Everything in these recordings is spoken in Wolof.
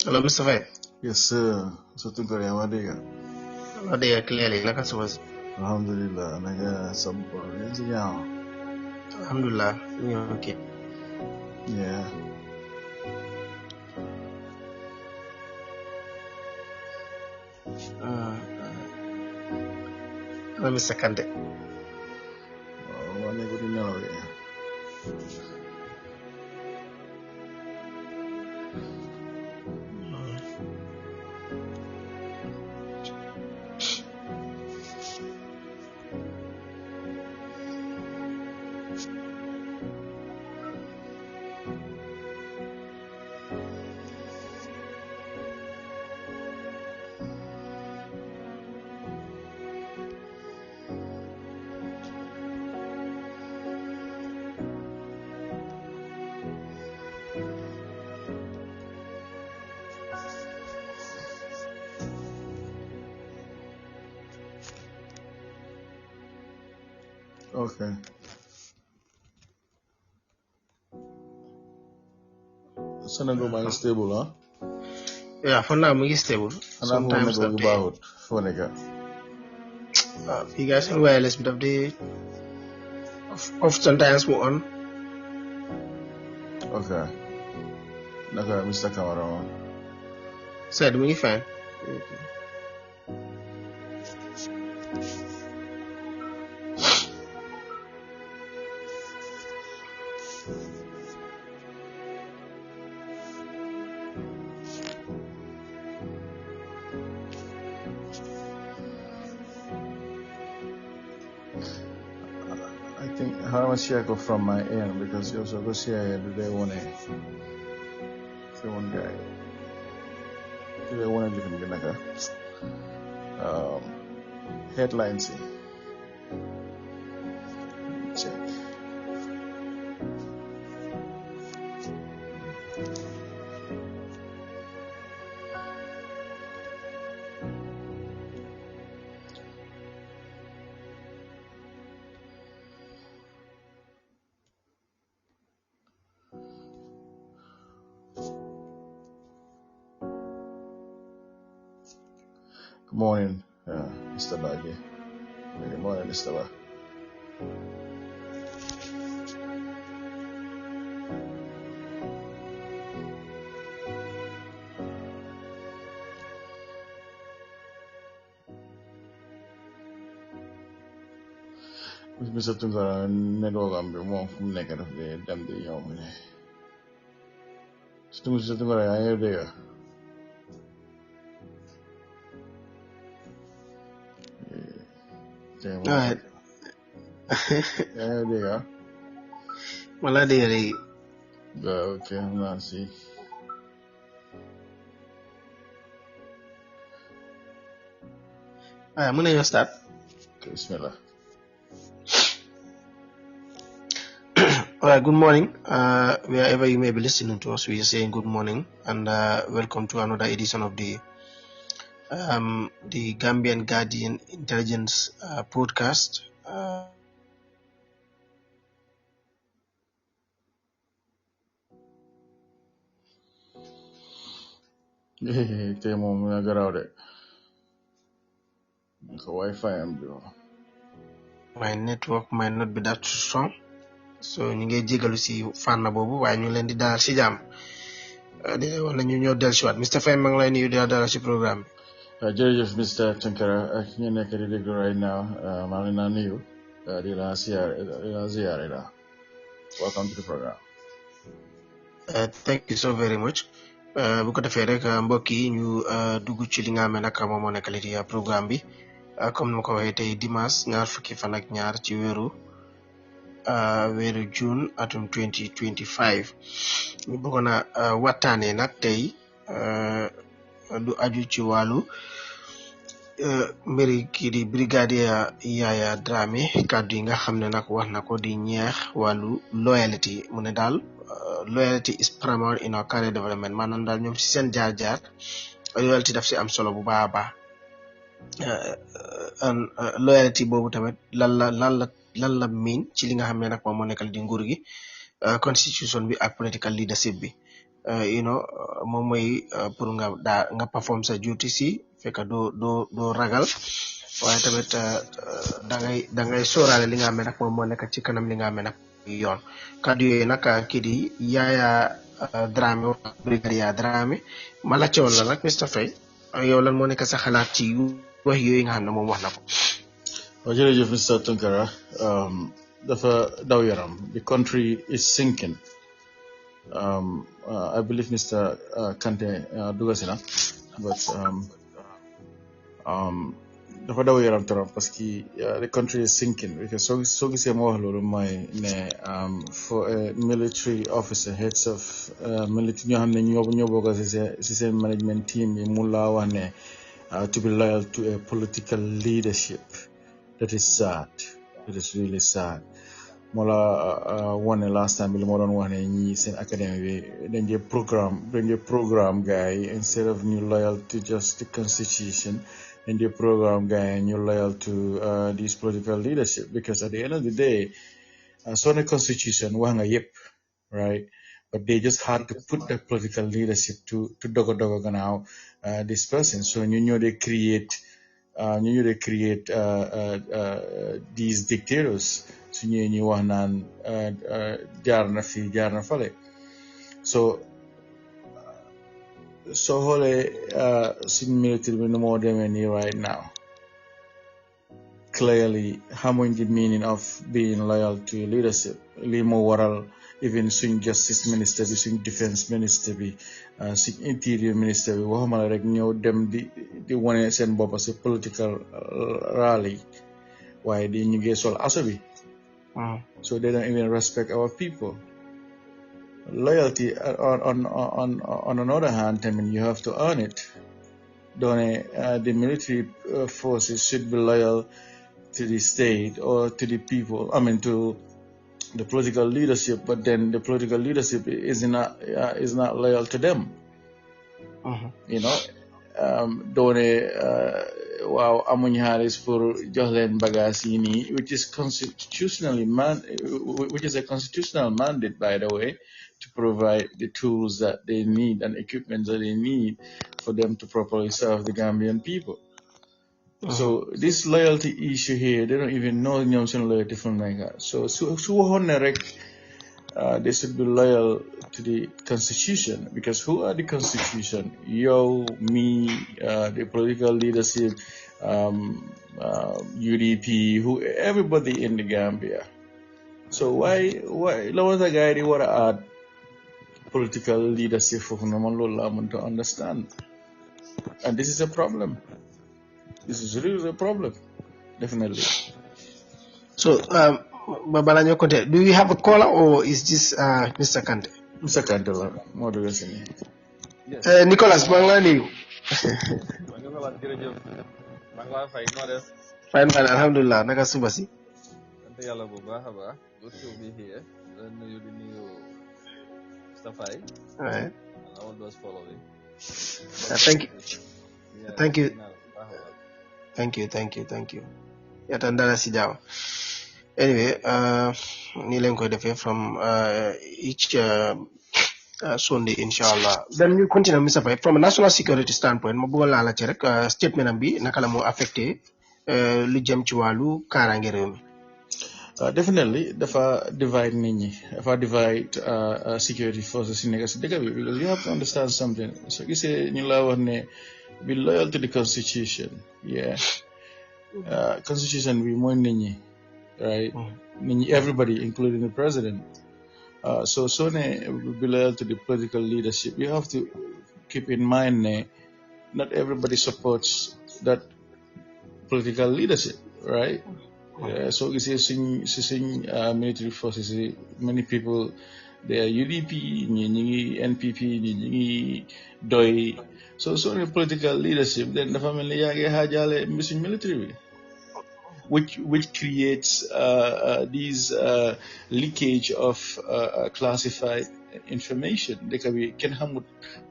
Hello, Mr. Fay. Yes, sir. So tunkari amadiga. They are clearly like I was. Alhamdulillah. Naga sabba. Yeah. Alhamdulillah. Okay. Yeah. Mr. Kante. Wani gudi nawe. Okay. Senegal man is stable, huh? Yeah, for now, I'm stable. Sometimes go about Fonega. You guys in wireless bit of the oftentimes more on. Okay. Naga Mr. Camara. Said me fine. I think how much I go from my end because you also go share today one guy. Today one looking like headlines. Check. Good morning, Mr. Baggy. Good morning, Mr. Baggy. Mr. Tunkara network am bi moom fu mu nekk daf dee dem di ñëw mu ne surtout Mr. Tunkara yaa ngi dégg Alright. yaa ngi dégg Wala de ok xam naa si muna you start. ok bismillah. Alright, good morning. Wherever you may be listening to us, we are saying good morning and welcome to another edition of the Gambian Guardian Intelligence podcast. tey moom nga garaaw de ko Wi-Fi am bi My network might not be that strong, so ñu ngi jégalu si fànn boobu waaye ñu leen di dalal si jàmm di wala ñu ñëw dellusiwaat Mr. Faye maa ngi lay nuyu di la dalal si programme bi. jërëjëf Mr. Tunkara ak ñu nekk di déglu right now maa ngi leen nuyu di la ziyaare la. Welcome to the program. Thank you so very much. Bu ko defee rek mbokk yi ñu dugg ci li nga xam ne nag moom moo nekk li programme bi comme ni ma ko waxee tey dimanche ñaar fukki fan ak ñaar ci weeru June atum 2025 ñu bëggoon a waxtaanee nag tey lu aju ci wàllu mbiri kii di brigadier Yaya Dramé kàddu yi nga xam ne nag wax na ko di ñeex wàllu loyalty mu ne daal loyalty is paramount in our career development maanaam daal ñoom si seen jaar-jaar loyalty daf si am solo bu baax a baax loyalty boobu tamit lan la miin ci li nga xam ne nag moom moo nekkal di nguur gi constitution bi ak political leadership bi moom mooy pour nga perform sa duty si fekk doo ragal waaye tamit da ngay sóoraale li nga xam ne nag moom moo nekk ci kanam li nga xam ne nag yoon kàddu yooyu nag kii di Yaya Dramé Brigadier Dramé ma laajte woon la nag Mr Faye yow lan moo nekk sa xalaat ci wax yooyu nga xam ne moom wax na ko. Well, jërëjëf Mr Tunkara dafa daw yaram. The country is sinking. I believe Mr Kante dugasi na but dafa daw yaram trop parce que the country is sinking because soo gisee ma wax loolu mooy ne for a military officer heads of military ñoo xam ne ñoo bokk si seen management team yi mu laa wax ne to be loyal to a political leadership. That is sad. It is really sad. Mola one last time bi mo doon wax ne ñi seen academy bi dañ jee programme guy instead of new loyal to just the constitution and the program guy new loyal to this political leadership because at the end of the day so the constitution wax nga yep right but they just had to put the political leadership to dogo gannaaw this person so ñu they create these dictators su ñëwee ñu wax naan jaar na fii jaar na fale so xoolee suñ military bi nu moo demee nii right now clearly xamuñ the meaning of being loyal to leadership lii moo waral even suñ justice minister bi suñ defense minister bi suñ interior minister bi waxuma la rek ñëw dem di wane seen bopp si political rally waaye di ñu ngi sol aso bi so they don't even respect our people. Loyalty, on another hand, I mean, you have to earn it. The military forces should be loyal to the state or to the people. I mean, to the political leadership, but then the political leadership is not loyal to them. You know, waaw amuñ xaalis pour jox leen bagages yi nii which is a constitutional mandate by the way to provide the tools that they need and equipment that they need for them to properly serve the Gambian people. So this loyalty issue here, they don't even know ñoom seen loyalty from like that. So su waxoon ne rek they should be loyal to the constitution because who are the constitution? Yo, me, the political leadership, UDP, everybody in the Gambia. So why law the guy they want to add political leadership for Namalullah to understand? And this is a problem. This is really a problem, definitely. So Babala Conte, do you have a caller or is this Mr. Kante? Mr. Kante, more do you say? Yes. Nicholas, Bangla Fine, alhamdulillah. Naka suba si? Good to be here. Then you new stuff. Alright. And all those following. Thank you. Yeah, Thank you. Yatandala si jaw. Anyway, ni leen koy defee from each Sunday inshallah. Then ñu continue Mr. Faye from a national security standpoint ma bëgg la ci rek statement am bi naka la moo affecté lu jëm ci wàllu kaaraange réew mi. Definitely dafa divide nit ñi dafa divide security forces yi nekk si dëkk bi because you have to understand something so gisee ñu la wax ne be loyal to the constitution constitution bi mooy nit ñi right nit ñi everybody including the president so be loyal to the political leadership you have to keep in mind ne not everybody supports that political leadership right. So you see, military forces, many people, they are UDP, NPP, DOI. So the political leadership, then the family hajale missing military, which creates these leakage of classified information. They can hamut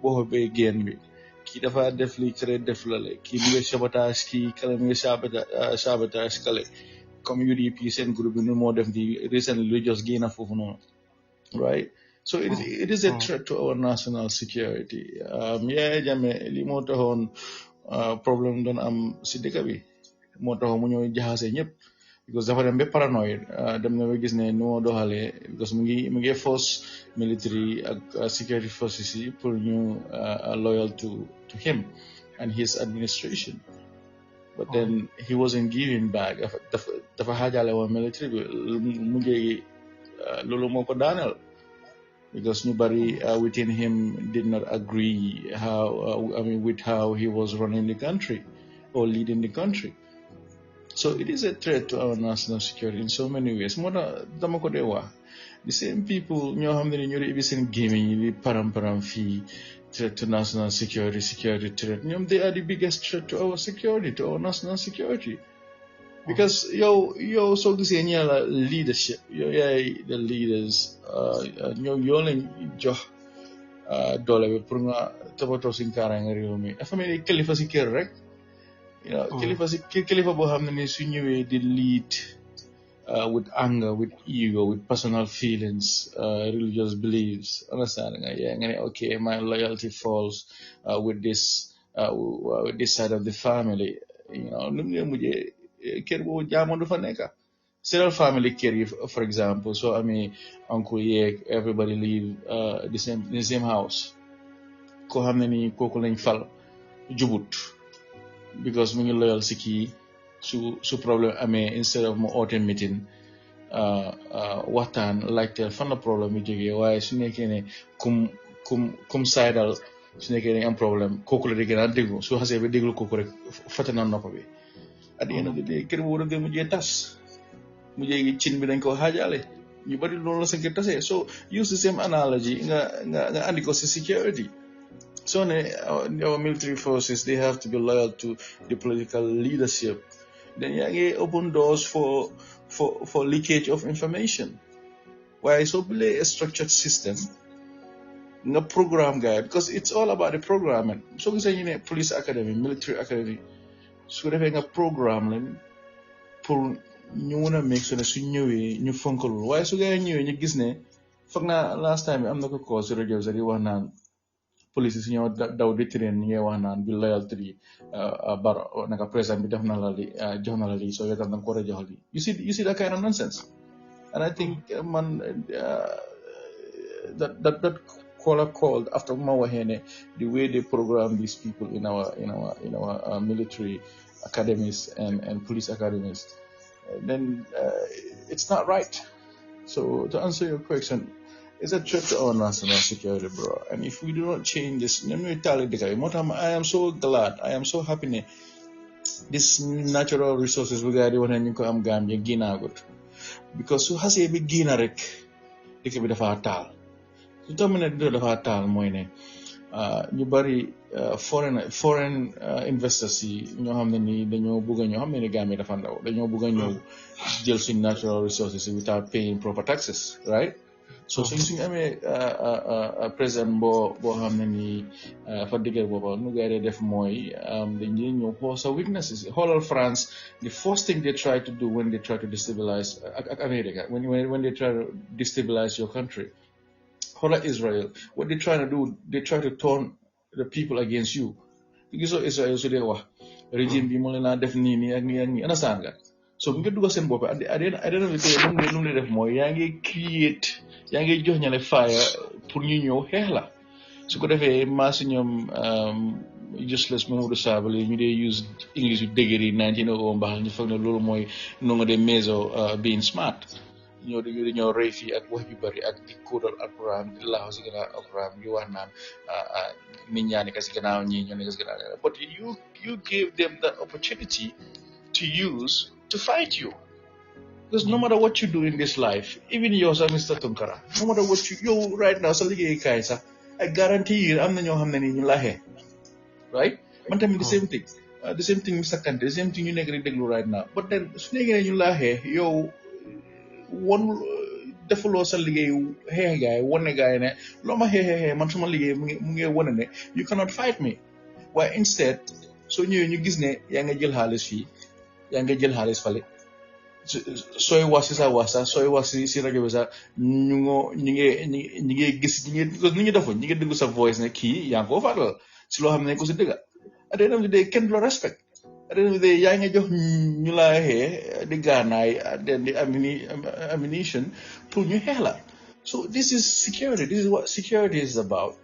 bohobe again. Ki dafa def li créé def la ki mi sabotage ki kala mi sabotage kala comme UDP seen groupe bi nu moo def di recently lu just génn foofu noonu right So it is a threat to our national security. Yaya Jammeh li moo taxoon problème doon am si dëkk bi moo taxoon mu ñëw jaxase ñëpp because dafa dem ba paranoid dem na ba gis ne nu moo doxalee because mu ngi force military ak security forces yi pour ñu loyal to him and his administration. But then he wasn't giving back. dafa xaajale woon military bi mujjee loolu moo ko daaneel because ñu bari within him did not agree with how he was running the country or leading the country. So it is a threat to our national security in so many ways. Moo tax dama ko dee wax the same people ñoo xam ne ñoo ibi seen gémmiñ yi di param fii threat to national security threat ñoom they are the biggest threat to our security, to our national security. Because yow soo gisee ñee la leadership yow yaay the leaders ñoom yoo lañ jox doole bi pour nga toppatoo suñ kaaraange réew mi dafa mel ni kilifa si kër rek kilifa boo xam ne ni su ñëwee di lead with anger, with ego, with personal feelings, religious beliefs, understand nga nga ne okay my loyalty falls with this side of the family, lu mu mujjee kër boobu jaamoon du fa nekk several family kër yi for example so amee uncle yeeg everybody live the same house koo xam ne ni kooku lañ fal jubut because mu ngi loyal si kii su problème amee instead of mu oote meeting waxtaan laajteel fan la problème yi jógee waaye su nekkee ne kum saydal su nekkee ne am problème kooku la di gën a déglu su xasee ba déglu kooku rek fàtte na nopp bi at the end of the day kër boobu daf mujjee tas mujjee cin bi dañ ko xaajale ñu bari loolu la sa kër tasee so use the same analogy nga andi ko si security. So our military forces, they have to be loyal to the political leadership. Then you open doors for leakage of information. Why so play a structured system, no program guy, because it's all about the programming. So we say police academy, military academy. So they have a program pour ñu mëna make sure su ñëwé ñu fonkal. Why so gaay ñëwé ñu gis né fakk na last time am na ko cause radio di wax naan police yi ñoo daw di train ñi ngay wax naan bi loyal to Barrow naka président bi def na la li jox na la li so yow tam danga ko war a jox li you see that kind of nonsense. And I think that caller called after ma waxee ne the way they program these people in our military academies and police academies then it's not right. So to answer your question, it's a threat to our national security, bro. And if we do not change this, I am so glad, I am so happy. These natural resources we got when you am Gambia Gina good. Because who has a big Gina rek, they can be the fatal. So dominate the fatal moine. You bury foreign investors ñoo xam ne ni dañoo bëgg ñoo xam ne ni Gambia dafa ndaw dañoo bëgg ñëw jël suñ natural resources without paying proper taxes, right? So suñ amee président boo xam ne ni fa diggal booba nu gars yi def mooy dañ leen ñëw xool sa weaknesses. Xoolal France, the first thing they try to do when they try to destabilize America, when they try to destabilize your country. Xoolal Israel, what they try to do, they try to turn the people against you. Because Israel su dee wax régime bi moo leen naa def nii ak nii understand nga. So bu nga dugg seen bopp at the end of the day lu mu def mooy yaa ngi jox ñale fire pour ñu ñëw xeex la su ko defee maasi ñoom useless Mamadou Sabally ñu dee use English yu dëgër yi 1900 mbaax ñu foog ne loolu mooy nonga de meso being smart ñoo rëy fii ak wax yu bari ak di kóodal alquran di laaxu si gannaaw alquran yu wax naan nit ñaa nekk si gannaaw ñii ñoo nekk si gannaaw but you gave them that opportunity to use to fight you. Because no matter what you do in this life, even yours, Mr. Tunkara, no matter what you right now, I guarantee you, I'm not going to right? Man tamit the same thing. The same thing, Mr. Kante, the same thing you negative right now. But then, you one defuloo sa liggéey xeex gaay wane gaay ne loo ma xeexee man suma liggéey mu ngi wane ne you cannot fight me. Why instead soo ñëwee ñu gis ne yaa nga jël xaalis fii yaa nga jël xaalis fale sooy wax si sa wax sax sooy wax si rajo bi sax ñu ngi gis because nit ñi defuñ ñi ngi déglu sa voice ne kii yaa ngi koo fàttal si loo xam ne ko si dëgga at the end of the day kenn du la respect at the end of the day yaa ngi jox ñu la xee di gaanaay di ammunition pour ñu xeex la so this is security. This is what security is about.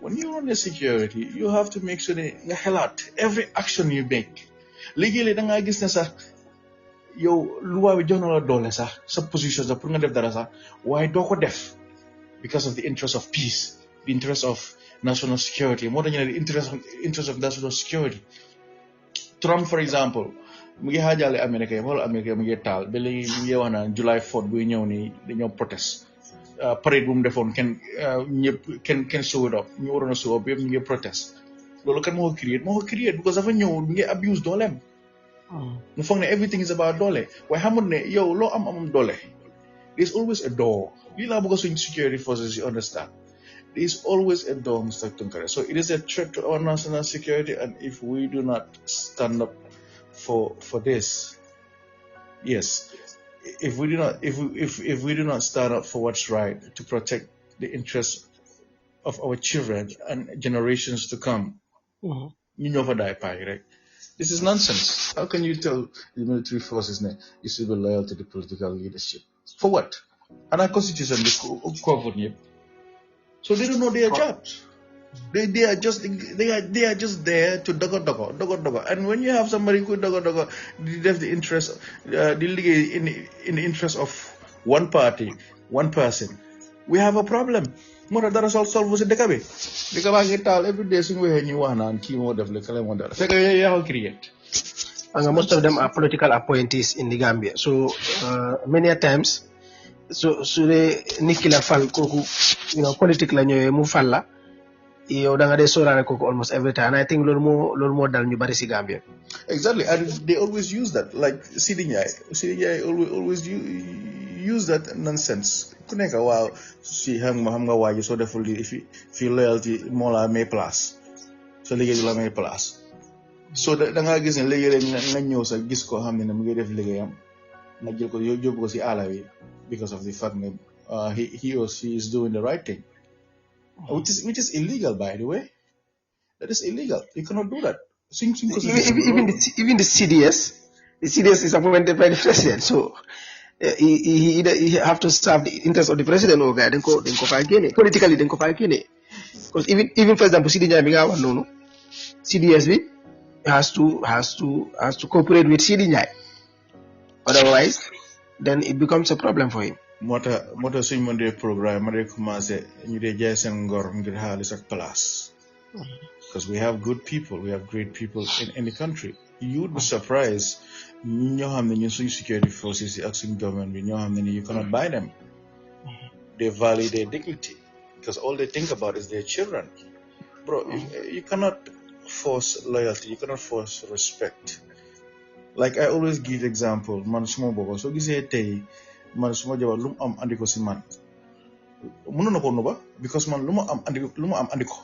When you run the security, you have to make sure that nga xelaat every action you make léegi-léeg da ngaa gis ne sax yow luwaa bi jox na la doole sax sa position sax pour nga def dara sax waaye doo ko def because of the interest of peace, the interest of national security. Moo tax ñu ne the interest of national security. Trump for example mu ngi xaajaale Amérique yi xool Amérique mu ngi taal ba léegi mu ngi wax naan July 4 buy ñëw nii dañoo protest parade bu mu defoon kenn showed up ñu waroon a show up yëpp ñu ngi protest loolu kan moo ko create because dafa ñëw mu ngi abuse dooleem mu foog ne everything is about doole waaye xamul ne yow loo am doole there is always a door lii laa bëgg a suñ security forces you understand there is always a door, Mr. Tunkara. So it is a threat to our national security, and if we do not stand up for this, yes, if we do not stand up for what's right to protect the interests of our children and generations to come, you know what I pay, right? This is nonsense. How can you tell the military forces that you should be loyal to the political leadership? For what? And our constitution is covered. So they don't know their jobs. They are just there to dogo. And when you have somebody who dogo, they have the interest, in the interest of one party, one person, we have a problem. More than solve was the Dekabe. Every day, when you want and team of the calendar. Create. And most of them are political appointees in the Gambia. So many times, so they Nikila Fal Koku, political mu falla. Yow da nga de sorale koko almost every time. And I think lolu mo dal ñu bari ci Gambia. Exactly, and they always use that. Like Sidi Ndiaye always use that nonsense. Ku nekk waaw si xam nga waaji soo deful li fi loyalty moo la may place so liggéey la may place so da nga gis ne léegi nga ñëw sa gis ko xam ne mu ngi def liggéeyam nga jël ko yóbbu ko si àll bi because of the fact that he or she is doing the right thing. Which is illegal, by the way. That is illegal. You cannot do that. Even the CDS is appointed by the president, so he have to serve the interest of the president. Or then go politically, then go because even for example, CDS has to cooperate with CDI. Otherwise, then it becomes a problem for him. Mota suñ mëndee programme ma dee commencé ñu dee jaay seen ngor ngir xaalis ak place because we have good people, we have great people in the country. You would be surprised ñoo xam ne ñun suñ security forces ak suñ government bi ñoo xam ne you cannot buy them. They value their dignity because all they think about is their children. Bro, you cannot force loyalty, you cannot force respect. Like I always give example man suma booba soo gisee tey man suma jabar lu mu am andi ko si man mënu na ko nuba because man lu ma am andi ko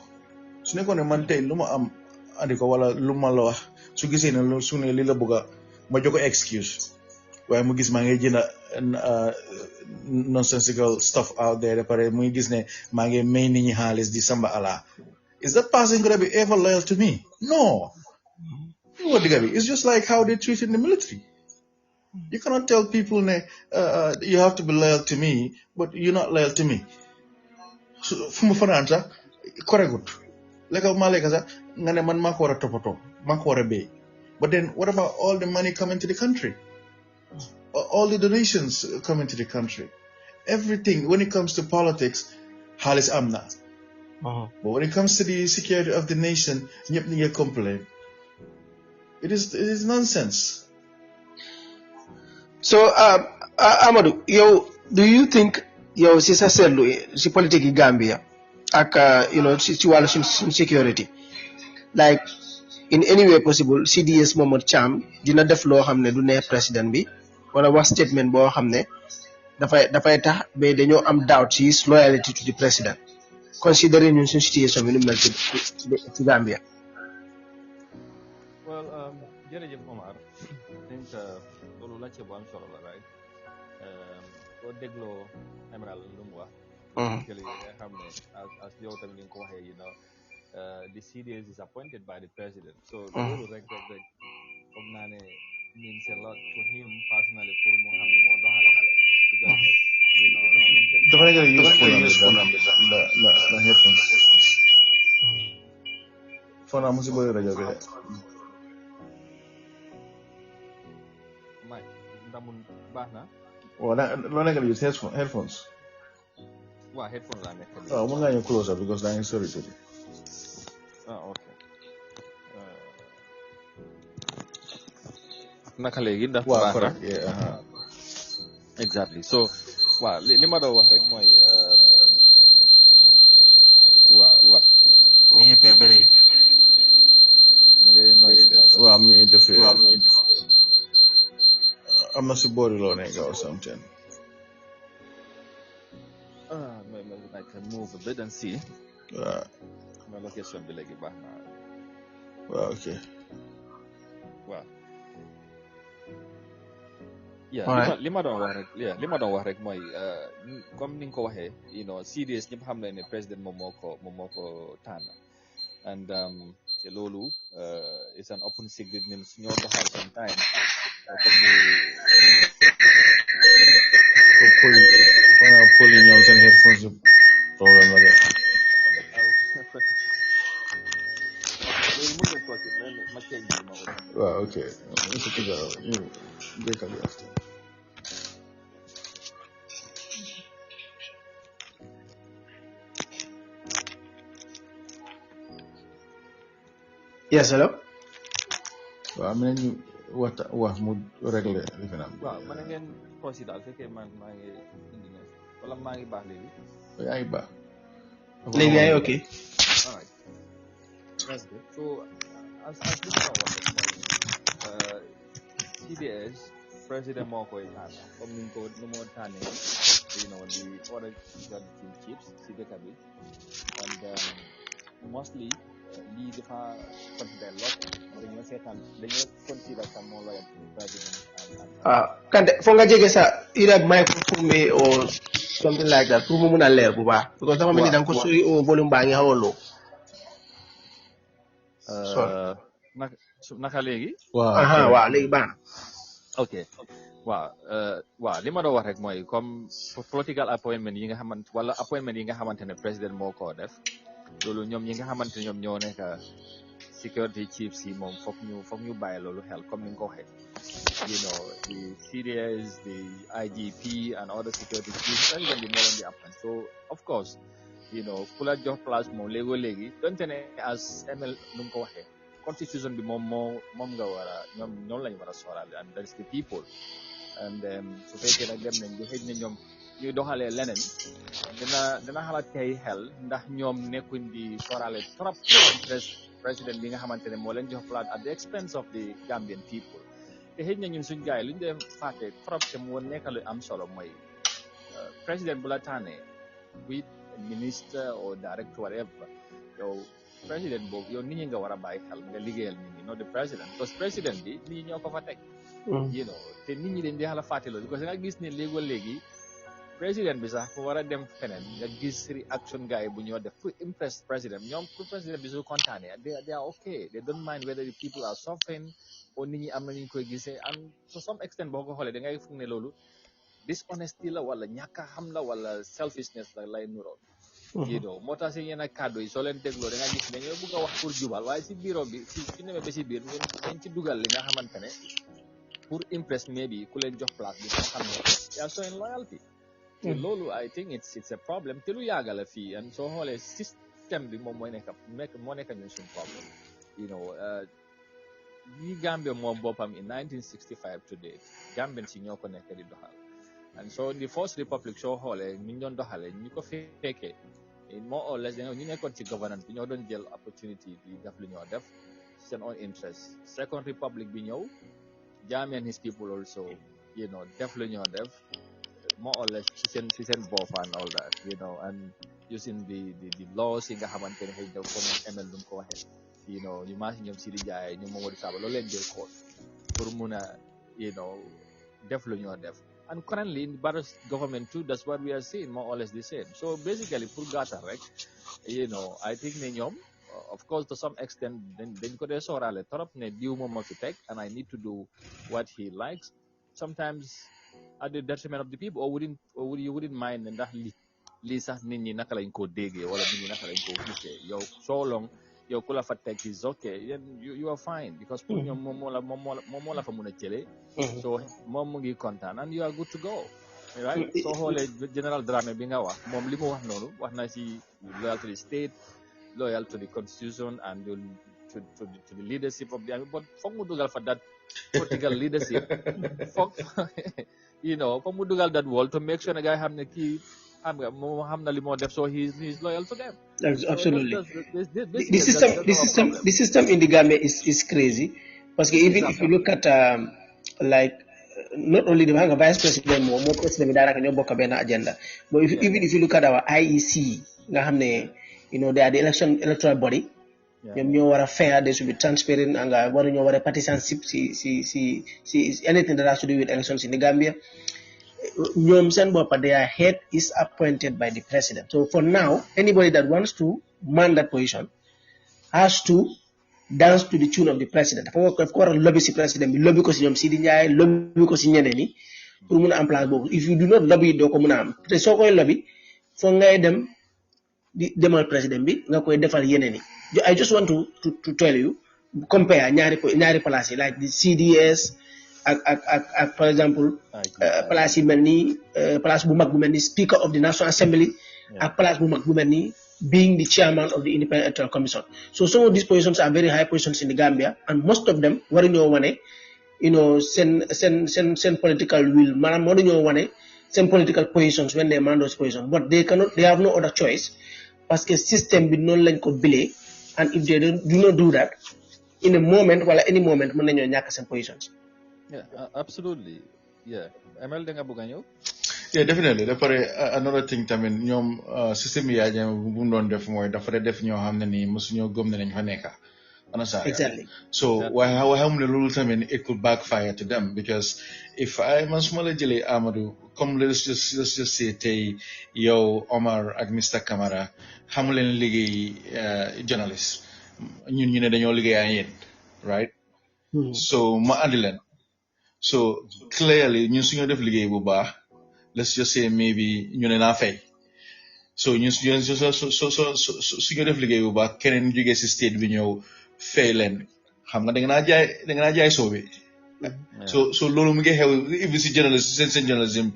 su nekkoon ne man tey lu ma am andi ko wala lu ma la wax su gisee ne su ne li la bëgg ma jox ko excuse waaye mu gis maa ngi jënd nonsensical stuff out there da pare muy gis ne maa ngi may nit ñi xaalis di samba ala is that person gonna be ever loyal to me? No. It's just like how they treat in the military. You cannot tell people you have to be loyal to me, but you're not loyal to me. So, from a financial, correct. Like a Malekaza, man makora topoto, makora bay. But then what about all the money coming to the country? All the donations coming to the country? Everything, when it comes to politics, halis amna. But when it comes to the security of the nation, you complain. It is nonsense. So, Amadou, do you think si sa seetlu si politique yi Gambia ak si wàllu security like in any way possible CDS Momod Cham dina def loo xam ne du ne président bi wala wax statement boo xam ne dafay tax ba dañoo am doubt si his loyalty to the president considering ñun suñu situation bi nu mel ci Gambia. jërëjëf Omar I think loolu la ci bu am solo la right boo dégloo Emerald lu mu wax basically nga xam ne as yow tamit ni nga ko waxee the CDS is appointed by the president so loolu rek foog naa ne means a lot to him personally pour mu xam ne moo doxale because ñoom seen dafa nekk use phone am la headphones phone am si boy rajo bi Mike ndamun baax na waaw loo nekk use headphones waaw headphone laa nekk waaw mën ngaa ñëw closer because daa ngi sori tuuti ok naka léegi ndax baax na exactly so waaw li ma doon wax rek mooy waaw mu ngi père ba léegi mu ngi noise waaw mu ngi interfere am na si boori loo nekk or something I can move a bit and see waaw ma location bi léegi baax na waaw ok waaw yeah li ma doon wax rek mooy comme ni nga ko waxee CDS ñëpp xam nañ ne président moom moo ko tànn and te loolu it's an open secret ñun su ñoo doxal sometime comme poli ñoom seen headphones yi problème la de léegi mën nga toog ma change bi ma ko waaw ok ñu tëggal ñu jékkal bi after yes hello waaw am nañu wax mu réglé li fi naan waaw mën na ngeen consider daal fekkee maa ngi indi ne wala maa ngi baax léegi yaa ngi baax léegi yaa ngi ok all right that's good so as li ma wax rek mooy CDS président moo koy tànn comme ni ko nu moo tànnee the other team chiefs si dëkk bi and mostly lii dafa consider lot dañoo consider sa moo loyal président Kante foog nga jege sa either microphone bi or something like that pour mu mun a leer bu baax because dafa mel ni danga ko sori o volume baa ngi xaw a low naka léegi waaw léegi baax na ok waaw li ma doon wax rek mooy comme political appointment yi nga xamante wala appointment yi nga xamante ne président moo ko def loolu ñoom ñi nga xamante ne ñoom ñoo nekk security chiefs yi moom foog ñu bàyyi loolu xel comme ni nga ko waxee the CDS the IGP and other security chiefs président bi moo leen di appoint so of course ku la jox place moom léegi donte ne as ML nu mu ko waxee constitution bi moom nga war a ñoom lañu war a sóoraale and that is the people and su fekkee nag dem nañ ba xëy na ñoom ñuy doxalee leneen dina xalaat tey xel ndax ñoom nekkuñ di sóoraale trop président bi nga xamante ne moo leen jox place at the expense of the Gambian people te xëy na ñun suñ gars yi lu ñu dee fàtte trop te mu nekk lu am solo mooy président bu la tànnee with minister or director whatever yow président boobu yow nit ñi nga war a bàyyi xel nga liggéeyal nit ñi not the président parce que président bi nit ñi ñoo ko fa teg te nit ñi dañ di xala fàtte loolu parce que nga gis ne léegi président bi sax fu war a dem feneen nga gis reaction gars yi bu ñoo def pour impress président ñoom pour président bi su kontaanee they are okay they don't mind whether the people are suffering or nit ñi am na ñu koy gisee and to some extent boo ko xoolee da ngay foog ne loolu dishonesty la wala ñàkk a xam la wala selfishness la lay nuroon moo tax si yenn kàddu yi soo leen dégloo da nga gis ne dañoo bëgg a wax pour jubal waaye si bureau bi si demee ba si biir ngeen ci dugal li nga xamante ne pour impress maybe ku leen jox place bi nga xam ne yaa showing loyalty te loolu I think it's a problem te lu yàgga la fii and soo xoolee système bi moom moo nekk ñun suñu problème yi Gambia moom boppam in 1965 today Gambian si ñoo ko nekk di doxal and so the first republic soo xoolee ñu doon doxalee ñu ko fekkee more or less ñu nekkoon ci governance bi ñoo doon jël opportunity di def lu ñoo def seen own interest second republic bi ñëw Jammeh and his people also def lu ñoo def more or less ci seen bopp and all that and using the laws yi nga xamante ne xëy na comme ML lu mu ko waxee you know ñu maasi ñoom Sidi Jaay ñu Momodou Saba loolu leen jël xool pour mun a you know def lu ñoo def. And currently in Barrow's government too, that's what we are seeing, more or less the same. So basically, pour gata rek, you know, I think ne ñoom, of course, to some extent, dañ ko dee soorale torop ne diw moom ma fi teg, and I need to do what he likes. Sometimes at the detriment of the people, or you wouldn't mind ndax lii sax nit ñi naka lañ ko déggee wala nit ñi naka lañ ko gisee yow so long yow ku la fa teg is okay, then you are fine because pour ñoom moom moo la fa mun a jëlee. So moom mu ngi kontaan and you are good to go. Right? So xoolee General Dramé bi nga wax moom li mu wax noonu wax na ci loyal to the state, loyal to the constitution and to the leadership of the army, but foog mu dugal fa that political leadership foog you know foog mu dugal that wall to make sure ne guy xam ne kii xam nga moom xam na li moo def, so he's loyal to them. Absolutely. So The system in the Gambia is crazy. Because even if you look at like not only the vice president, more president agenda, but even if you look at our IEC, you know, they are the electoral body. Yeah. Fair, they should be transparent, and partisanship, anything that has to do with elections in the Gambia. Their head is appointed by the president. So for now, anybody that wants to man that position has to dance to the tune of the president. Of course, lobby the president, lobby ko si ñom Sidi Ndiaye, lobby ko si ñeneen ni pour mëna am place bobu. If you do not lobby, do ko mëna am. Té so koy lobby, fo ngay dem di demal president bi nga koy defal yeneen ni. I just want to tell you, compare ñaari place like the CDS ak for example place yi melni place bu mag bu melni Speaker of the National Assembly ak place bu mag bu melni being the chairman of the Independent Electoral Commission. So some of these positions are very high positions in the Gambia, and most of them waruñoo wane, you know, send political will. Maanaam waruñoo wane send political positions when they man those positions, but they have no other choice parce que système bi noonu lañ ko bilee, and if they do not do that, in a moment wala any moment mën nañoo ñàkk seen positions. Yeah, absolutely. Yeah. ML da nga bëgg a ñëw? Yeah, definitely. Another thing tamit ñoom système yi yaay bu mu doon def mooy dafa def ñoo xam ne nii mosu ñoo gëm ne nañ fa nekka. Exactly. So why xam ne loolu tamit it could backfire to them, because if man su ma la jëlee Amadou comme let's just say tey yow Omar ak Mr Camara xamu leen liggéey journalist ñun ñu ne dañoo liggéey ak yéen, right? So ma andi leen. So clearly ñun suñu def liggéey bu baax, let's just say maybe ñu ne naa fay. So ñun suñu def liggéey bu baax keneen jógee si state bi ñëw fay leen, xam nga da nga naa jaay soobe. So loolu mu ngi xew if si journalist seen journalism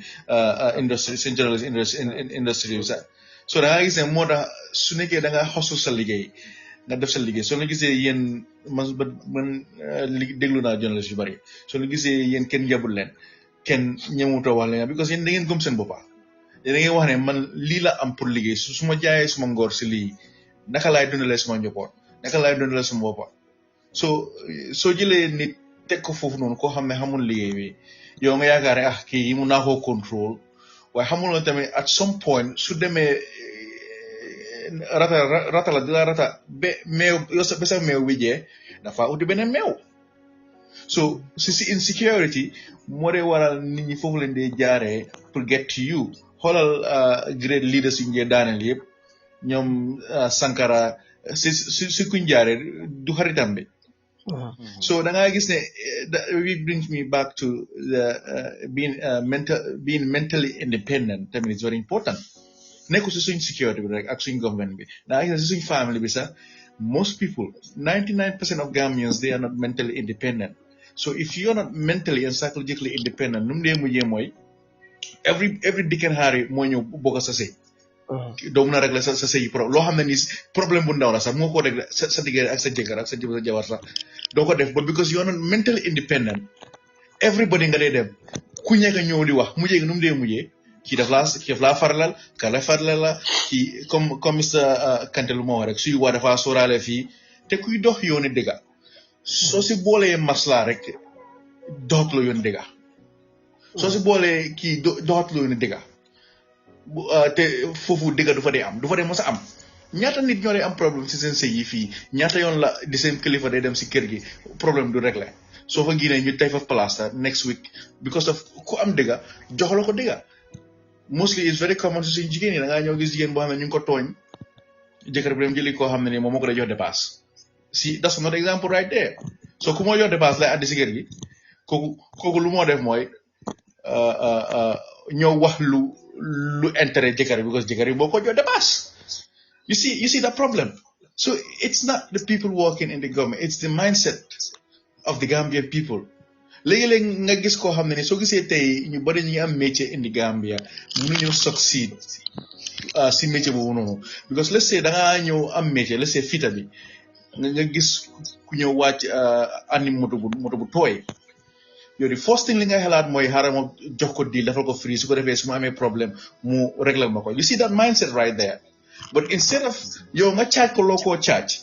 industry sax. So da nga gis ne moo tax su nekkee da nga xosu sa liggéey nga def sa liggéey, soo la gisee yéen man déglu naa journalist yu bari, soo la gisee yéen kenn yabul leen kenn ñëwuta wax leen because yéen da ngeen gëm seen boppa, da ngeen wax ne man lii la am pour liggéey, su ma jaayee suma ngor si lii naka laay dundalee suma njaboot, naka laay dundalee suma boppa. soo jëlee nit teg ko foofu noonu koo xam ne xamul liggéey bi, yow nga yaakaar kii mun naa koo contrôle, waaye xamul na tamit at some point su demee rata la di la rata ba meew yow ba sa meew bi jee dafa uti beneen meew. So si insecurity moo dee waral nit ñi foofu leen dee jaaree pour get to you. Xoolal great leaders yu ngee daaneel yëpp ñoom Sankara si kuñ jaaree du xaritam bi. So da ngaa gis ne it brings me back to the being mentally independent. Tamit is very important. Nekku si suñ security bi rek ak suñ government bi, da ngaa gis ne si suñ family bi sax most people 99% of Gambians they are not mentally independent. So if you're not mentally and psychologically independent, num dee mujjee mooy every Dick and Harry moo ñëw bokk sa sëy. doo mun a régler sa sëy loo xam ne nii problème bu ndaw la sax moo ko régler sa diggante ak sa jëkkër ak sa jabar sax doo ko def, but because you're not mentally independent everybody nga dee dem ku nekk ñëw di wax mujjee nu mu dee mujjee kii daf laa faralal ka la faralal la kii comme Mr Kanté lu moo wax rek suy wax dafa sóoraale fii te kuy dox yooni dëgga soo si boolee maslaa rek doxatuloo yooni dëgga soo si boolee kii doxatuloo yooni dëgga te foofu dëgga du fa dee mos a am ñaata nit ñoo am problème ci seen sëy yi fii ñaata yoon la di seen kilifa day dem si kër gi problème du réglé soo fa génnee ñu tey fa place next week because of ku am dëgga jox la ko dëgga mostly it's very common si suñu jigéen yi da ngaa ñëw gis jigéen boo xam ne ñu ngi ko tooñ jëkkër bi dem jëli koo xam ne nii moom moo ko day jox dépasse si that's another example right there so ku moo jox dépasse lay addi si kër gi kooku lu moo def mooy ñoo wax lu intérêt jëkkër bi because jëkkër bi boo ko jox dépasse you see the problem so it's not the people working in the government it's the mindset of the Gambian people léegi-léeg nga gis koo xam ne ni soo gisee tey ñu bari ñu am métier in the Gambia mënuñu succeed si métier boobu noonu because let's say da ngaa ñëw am métier let's say fita bi nga gis ku ñëw wàcc andi moto bu tooy yow di first thing li nga xalaat mooy xaaral ma jox ko deal defal ko free su ko defee su ma amee problème mu régler ma ko you see that mindset right there but instead of yow nga charge ko loo koo charge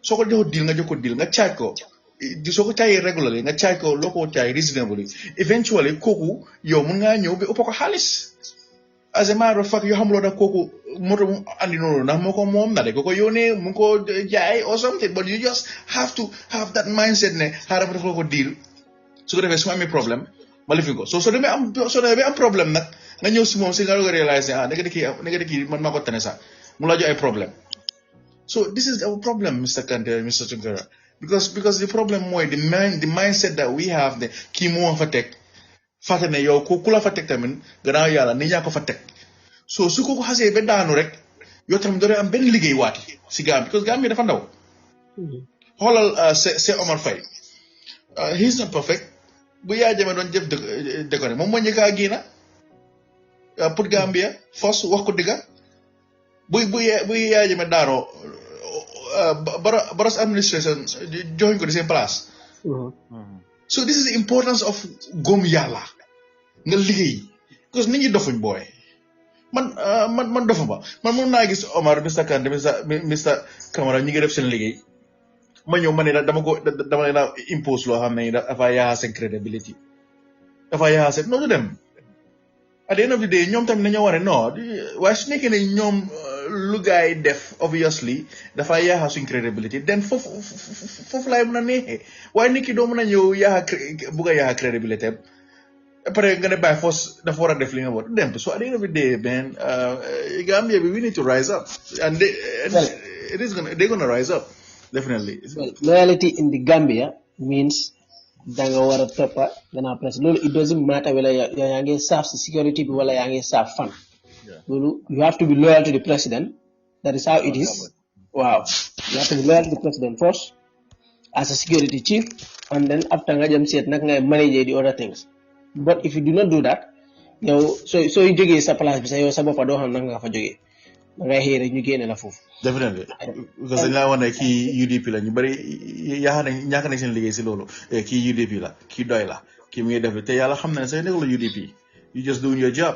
soo ko jox deal nga jox ko deal nga charge ko soo ko caayee regularly nga charge ko loo koo charge reasonably eventually kooku yow mun ngaa ñëw ba ëpp ko xaalis as a matter of fact yoo xamuloo nag kooku moto mu andi noonu ndax moo ko moom na de ko yónnee mu ngi ko jaay or something but you just have to have that mindset ne xaaral ma defal ko deal su ko defee su ma amee problème ma lifin ko soo demee am problème nag nga ñëw si moom si nga doog a réaliser nga de kii man maa ko tane sax mu la jox ay problème so this is our problem Mr. Kante Mr. Tunkara because the problem mooy the mindset that we have ne kii moo fa teg fàtte ne yow ku la fa teg tamit gannaaw yàlla ni ñaa ko fa teg so su ko xasee ba daanu rek yow tamit doo am benn liggéey waati si Gambie because Gambie dafa ndaw xoolal c'est Omar Faye he's not perfect bu yaa jame doon jëf décoré moom moo njëkk a génn pour Gambia force wax ko digga bu yaa jame daanoo Barrow's administration joxuñ ko di seen place so this is the importance of gom yàlla nga liggéey because nit ñi dofuñ booy man dofuma man moom naa gis Omar Mr. Kante Mr. Camara ñi ngi def seen liggéey ma ñëw ma ne dama leen a impose loo xam ne dafa yaaxa seen credibility dafa yaaxa seen noonu dem at the end of the day ñoom tamit nañoo wane non waaye su nekkee ne ñoom lu gaay def obviously dafa yaaxa suñ credibility then foofu laay mën a neexee waaye nit ki doo mën a ñëw bugg a yaaxa credibility après nga ne bàyyi force dafa war a def li nga war dem so at the end of the day man Gambia bi we need to rise up and they're gonna rise up definitely. Well, loyalty in the Gambia means danga war a toppa gannaaw president loolu it doesn't matter whether yaa ngi serve si security bi wala yaa ngi serve fan loolu you have to be loyal to the president that is how it is wow you have to be loyal to the president first as a security chief and then after nga jëm seet nag ngay manage the other things but if you do not do that yow sooy jógee sa place bi sax yow sa boppa doo xam nag nga fa jógee da ngay xëy rek ñu génne la foofu definitely because dañ laa wax ne kii UDP la ñu bëri ñàkk nañ seen liggéey si loolu kii UDP la kii doy la kii mu ngi def te yàlla xam na ne sax nekkul UDP you just doing your job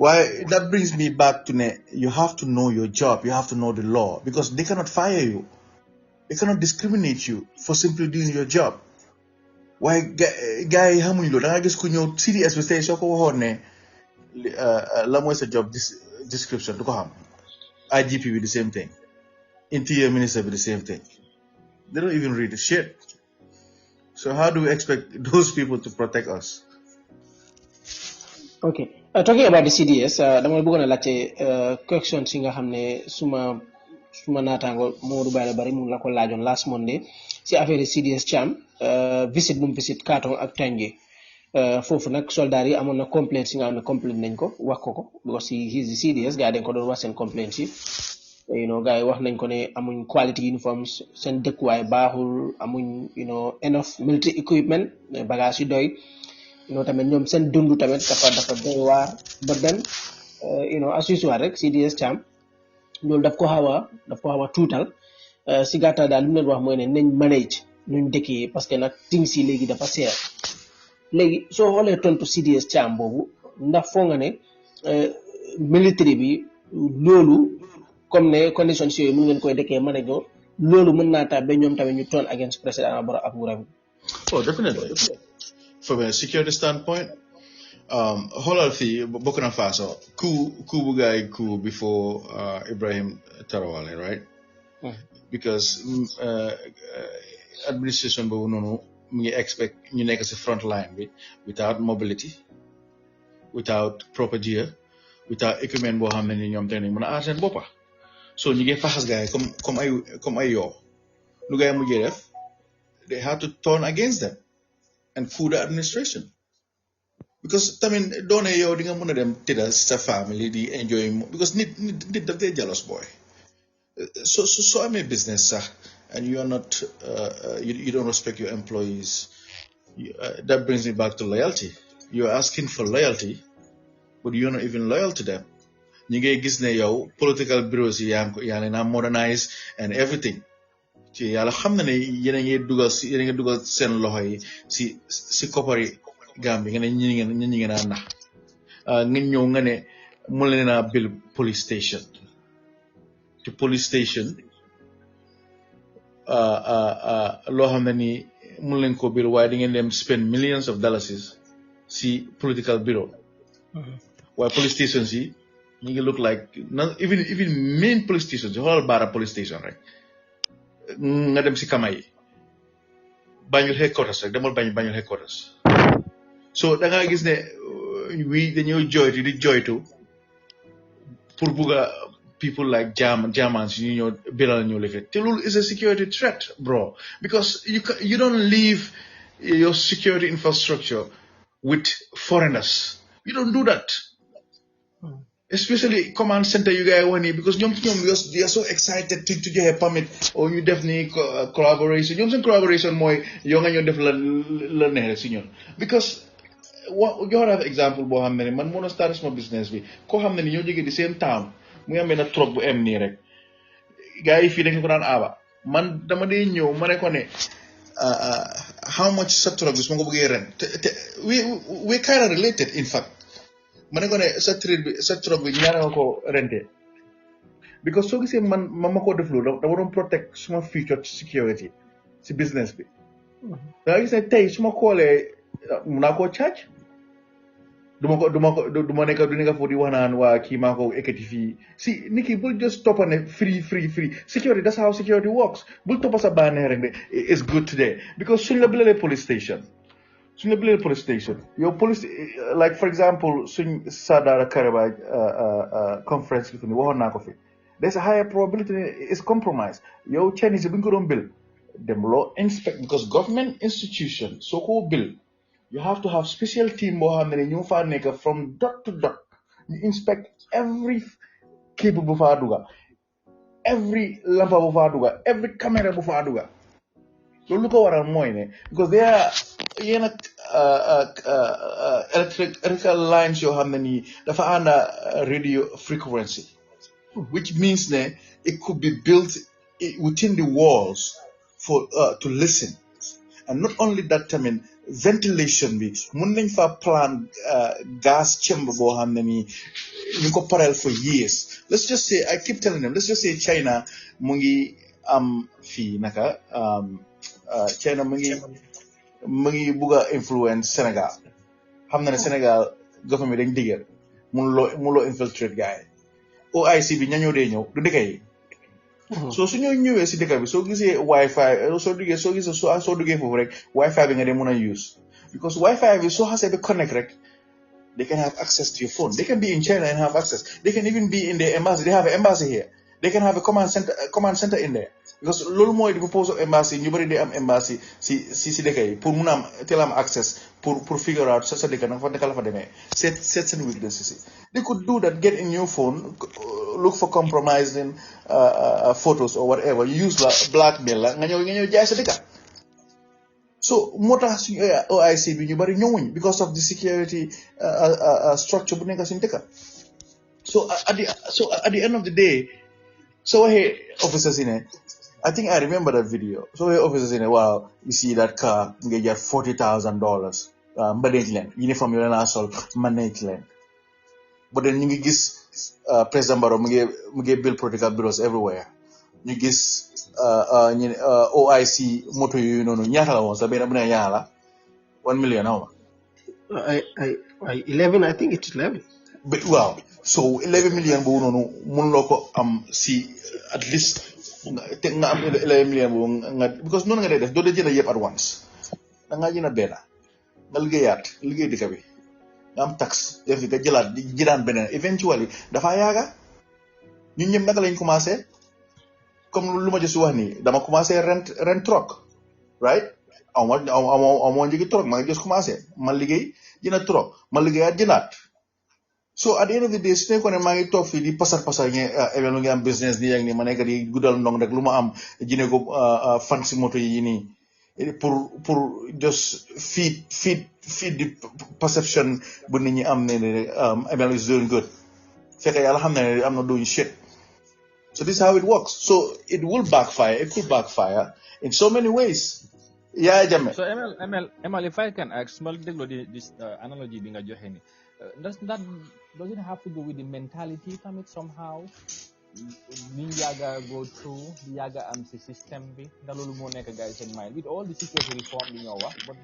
why that brings me back to ne you have to know your job you have to know the law because they cannot fire you they cannot discriminate you for simply doing your job waaye gars yi xamuñ loolu da nga gis ku ñëw CDS bi tey soo ko waxoon ne la mooy sa job description du ko xam IGP with the same thing Interior Minister with the same thing they don't even read the shit so how do we expect those people to protect us okay talking about the CDS dama bëggoon a laajte question si nga xam ne suma naataango Modou Baye Bari mu la ko laajoon last Monday si affaire CDS Cham visit bu mu visit Kartong ak Tanje foofu nag soldats yi amoon na complaint si nga xam ne complaint nañ ko wax ko because he's the CDS gars yi dañ ko doon wax seen complaint si gars yi wax nañ ko ne amuñ quality uniforms seen dëkkuwaay baaxul amuñ enough military equipment bagage yu doy tamit ñoom seen dund tamit dafa doy waar but then as usual rek CDS Cham loolu daf ko xaw a tuutal si gàttal daal li mu leen wax mooy ne nañ manage nuñ dëkkee parce que nag things yi léegi dafa seer léegi soo xoolee tontu CDS Cham boobu ndax foo nga ne military bi loolu comme ne conditions yooyu mën ngeen koy dëkkee manage loolu mën naa tax ba ñoom tamit ñu turn against président Barrow ak nguuram. Oh, definitely. From a security standpoint, xoolal fii Burkina Faso coup bu gaay coup before Ibrahim Traoré, right? Because administration boobu noonu mu ngi expect ñu nekk si front line bi without mobility, without proper gear, without equipment boo xam ne ni ñoom tamit mën a aar seen boppa. So ñu ngi faxas gaay comme ay yoo lu gaay mujjee def, they had to turn against them and coup the administration. Because tamit doone yow di nga mën a dem tëdda sa family di enjoy because nit daf dee jealous boy. So I'm a business and you are not you don't respect your employees. That brings me back to loyalty. You're asking for loyalty, but you're not even loyal to them. You ngay gis ne yow political bureaus yi yaa leen a modernize and everything. Ci yàlla xam na ne yéen a ngi dugal seen loxo yi si koppari Gambie nga ne ñi ngeen a nax nga ñëw nga ne mu leen a build police station. To police station loo xam ne ni mun leen ko biir waaye di ngeen dem spend millions of dollars si political bureau waaye police stations yi ñu ngi look like even main police stations yi xoolal Barra police station rek nga dem si kama yi Banjul headquarters rek demal Banjul headquarters so da nga gis ne dañoo joytu pour bugga people like Germans, is a security threat, bro. Because you don't leave your security infrastructure with foreigners. You don't do that. Especially command center you guys want it because they are so excited to get a permit or you definitely collaboration. Collaboration more young and you definitely because you have example bohamne man mono start small business bi ko xamne ni ñoo jëgé di same town mu amé na truck bu em ni rek gaay fi dañ ko daan aba man dama day ñëw mané ko né how much sa truck bi su ma ko bëggé ren we kind of related in fact mané ko né sa truck bi ñaara nga ko renté because so gisé man ma ko def lo dama doon protect suma future security ci business bi da gisé tay suma xolé muna ko charge duma nekk fo di wax naan waa kii maa ko ekkati fii si niki bul just toppa ne free security, that's how security works. Bul toppa sa bànneex rek ne it's good today because suñ la bilalee police station your police like for example suñ Sadara Karaba conference bi fi ni waxoon naa ko fi there's a higher probability it's compromised yow Chinese buñ ko doon bil dem loo inspect because government institution soo ko bil you have to have special team from dot to dot. You inspect every cable before duga, every lamp before every camera before duga. So look what I'm doing because there are electrical lines you have many that are under radio frequency, which means that it could be built within the walls for to listen, and not only that, I mean. Ventilation bi mun nañ fa plan gas chamber boo xam ne ni ñu ko parel for years. Let's just say I keep telling them let's just say China mu ngi am fii naka China mu ngi bugg a influence Sénégal xam na ne Sénégal government dañ digger mun loo infiltrate gars yi OIC bi ñañoo dee ñëw du dëkk yi so su ñoo ñëwee si dëkk bi soo gisee wifi soo duggee foofu rek wifi bi nga dee mën a use because wifi bi soo xasee bi connect rek they can have access to your phone. They can be in China and have access. They can even be in the embassy. They have an embassy here. They can have a command center in there. Because lolu moy di proposal embassy ñu bari di am embassy si dëkk yi pour mun am teel am access pour figure out sa dëkk nag fa dëkk la fa demee set seen weaknesses. They could do that, get a new phone, look for compromising photos or whatever, use blackmail la nga ñëw jaay sa dëkk. So moo tax suñu OIC bi ñu bari ñëwuñ because of the security structure bu nekk suñu dëkk. So at the end of the day, so hey officers in it, I think I remember that video. So hey officers in it, wow, you see that car, you get $40,000. Manage land, uniform you na sol manage land. But then you gis President Barrow mu ngi build protocol bureaus everywhere. You gis OIC moto yu noonu ñaata la woon sa benn bu ne ñaata la 1 million xaw ma I 11, I think it's 11. But wow, so 11 million bu nonu mun loko am si at least te nga am 11 million bu nga because non nga def do de jëna yépp at once da nga jëna bena nga liggéey dëkk bi nga am tax def nga jëlaat di jëdaan benen eventually dafa yaaga ñun ñëm naka lañ commencé comme lu ma jëss wax ni dama commencé rent truck right amoo njëgi truck ma jëss commencé ma liggéey jëna truck ma liggéeyaat jënaat. So at the end of the day, su nekkoon ne maa ngi toog fii di pasar ngeen lu ngi am business ni yak ni ma nekk di guddal ndong rek lu ma am jine ko fan si moto yi nii pour just feed the perception bu nit ñi am ne ML is doing good fekk yàlla xam ne am na doing shit. So this is how it works. So it will backfire. It could backfire in so many ways. Yeah, Jammeh. So ML, if I can ask, small this analogy being a journey. Does it have to do with the mentality from it somehow? Yaga go through the Yaga MC system be Nalulu Moneka guys in mind with all the security reform in our but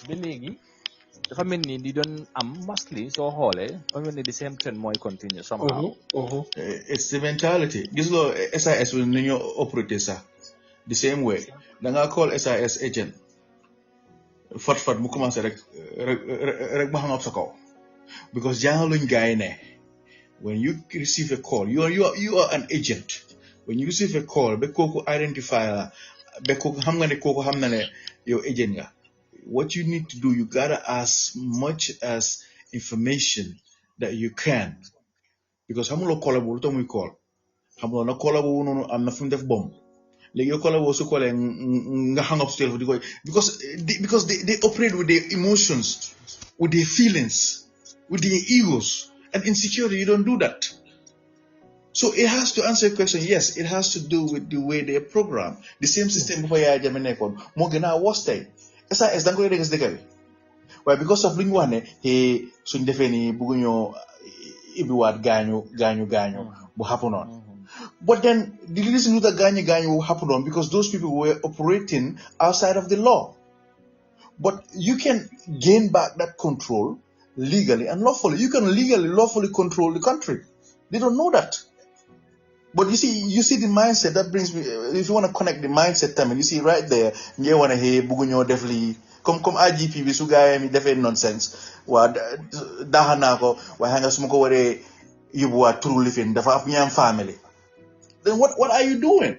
the legi the family they don't mostly so whole when the same trend more continue somehow. It's the mentality. This law SIS will new operate the same way. Danga call SIS agent. Fat mu commencé rek ba hang up sa kaw. Because jangaluñ gaay ne when you receive a call you are an agent. When you receive a call be koku identifier be koku xam nga ne koku xam na ne yow agent nga. What you need to do, you gotta ask much as information that you can. Because xamuloo call bu lu tax muy call xamuloo na call bu noonu am na fu mu def bomb léegi yow call bu su callee nga hang up sa téléphone di koy because they operate with their emotions, with their feelings, with their egos, and insecurity. You don't do that. So it has to answer your question. Yes, it has to do with the way they are programmed. The same system before Yaya Jammeh nekkoon moo gën a worst tey SIS da nga koy dégg si dëkk bi waaye because of lu ñu wax ne suñ defee nii bëgguñoo ibiwaat gaañu bu happen on. But then the reason that gaañu will happen on because those people were operating outside of the law. But you can gain back that control legally and lawfully. You can legally, lawfully control the country. They don't know that. But you see the mindset that brings me. If you want to connect the mindset, I mean, you see right there. You want to hear bugunyo definitely come IGP bi su gaay mi defé nonsense. Wa dahanako wa hanga sumako ware yubuwa true living dafa am ñam family. Then what are you doing?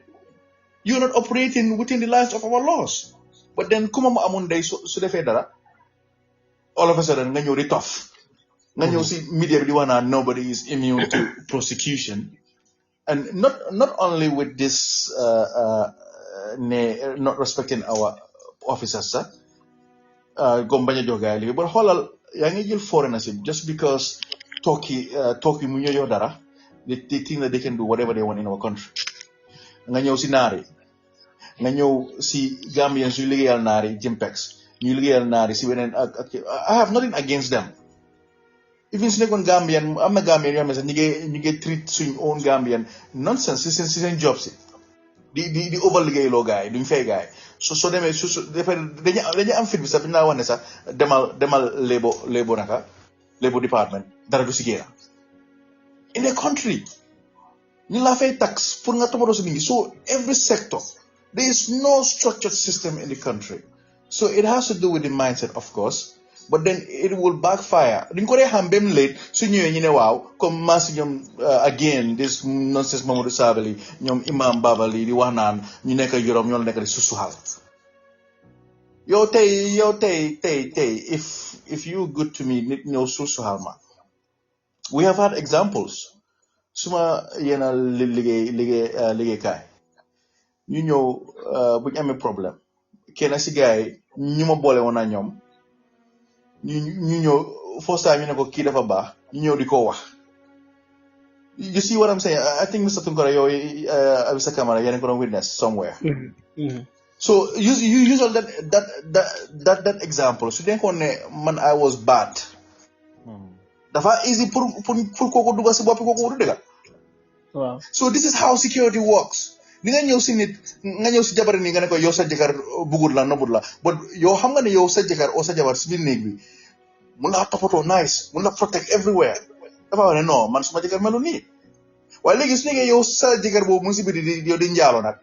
You're not operating within the lines of our laws. But then kuma mo amon day su defé dara all of a sudden nga ñëw di tough. Nga ñëw si media bi di wana nobody is immune to prosecution. And not only with this not respecting our officers, sir. Gombanya jogaali, but holal yangi jël foreigners just because Turkey mu ñoyo dara, they think that they can do whatever they want in our country. Nga ñëw si naari, nga ñëw si Gambians yu liggéeyal naari Jimpex, ñu liggéeyal naari si beneen I have nothing against them. Even si nekkoon Gambian am na Gambian yoo xam ne ñu ngi treat suñ own Gambian nonsense si seen job si di over liggéey loo gaay duñ fay gaay so demee su dañu am fit bi sax dañu laa wax ne sax demal labor department dara du si génn in a country ñu laa fay tax pour nga toppatoo si nit ñi so every sector there is no structured system in the country so it has to do with the mindset of course. But then it will backfire. Duñ ko dee xam bem late su ñëwee ñu ne waaw comme mass ñoom again this nonsense Mamadou Sabally ñoom Imam Babali di wax naan ñu nekk Europe ñoo nekk di susuxal yow tey if you good to me nit ñëw susuxal ma we have had examples suma yena liggéeykaay ñu ñëw buñ amee problème kenn si gaay ñu ma boole woon naa ñoom ñu ñëw first time ñu ne ko kii dafa baax ñu ñëw di ko wax you see what I'm saying I think Mr. Tunkara yow Mr. Kamara yéen a ko doon witness somewhere so you use all that example su denkoon ne man I was bad dafa easy pour kooku dugal si boppi kooku du dëgga waaw so this is how security works ni nga ñëw si nit nga ñëw si jabar ni nga ne ko yow sa jëkkër bugul la nobul la but yow xam nga ne yow sa jëkkër o sa jabar si biir néeg bi mun laa toppatoo nice mun la protect everywhere dafa wax ne non man suma jëkkër melu nii waaye léegi su nekkee yow sa jëkkër boobu mu ngi si biir yow di njaalo nag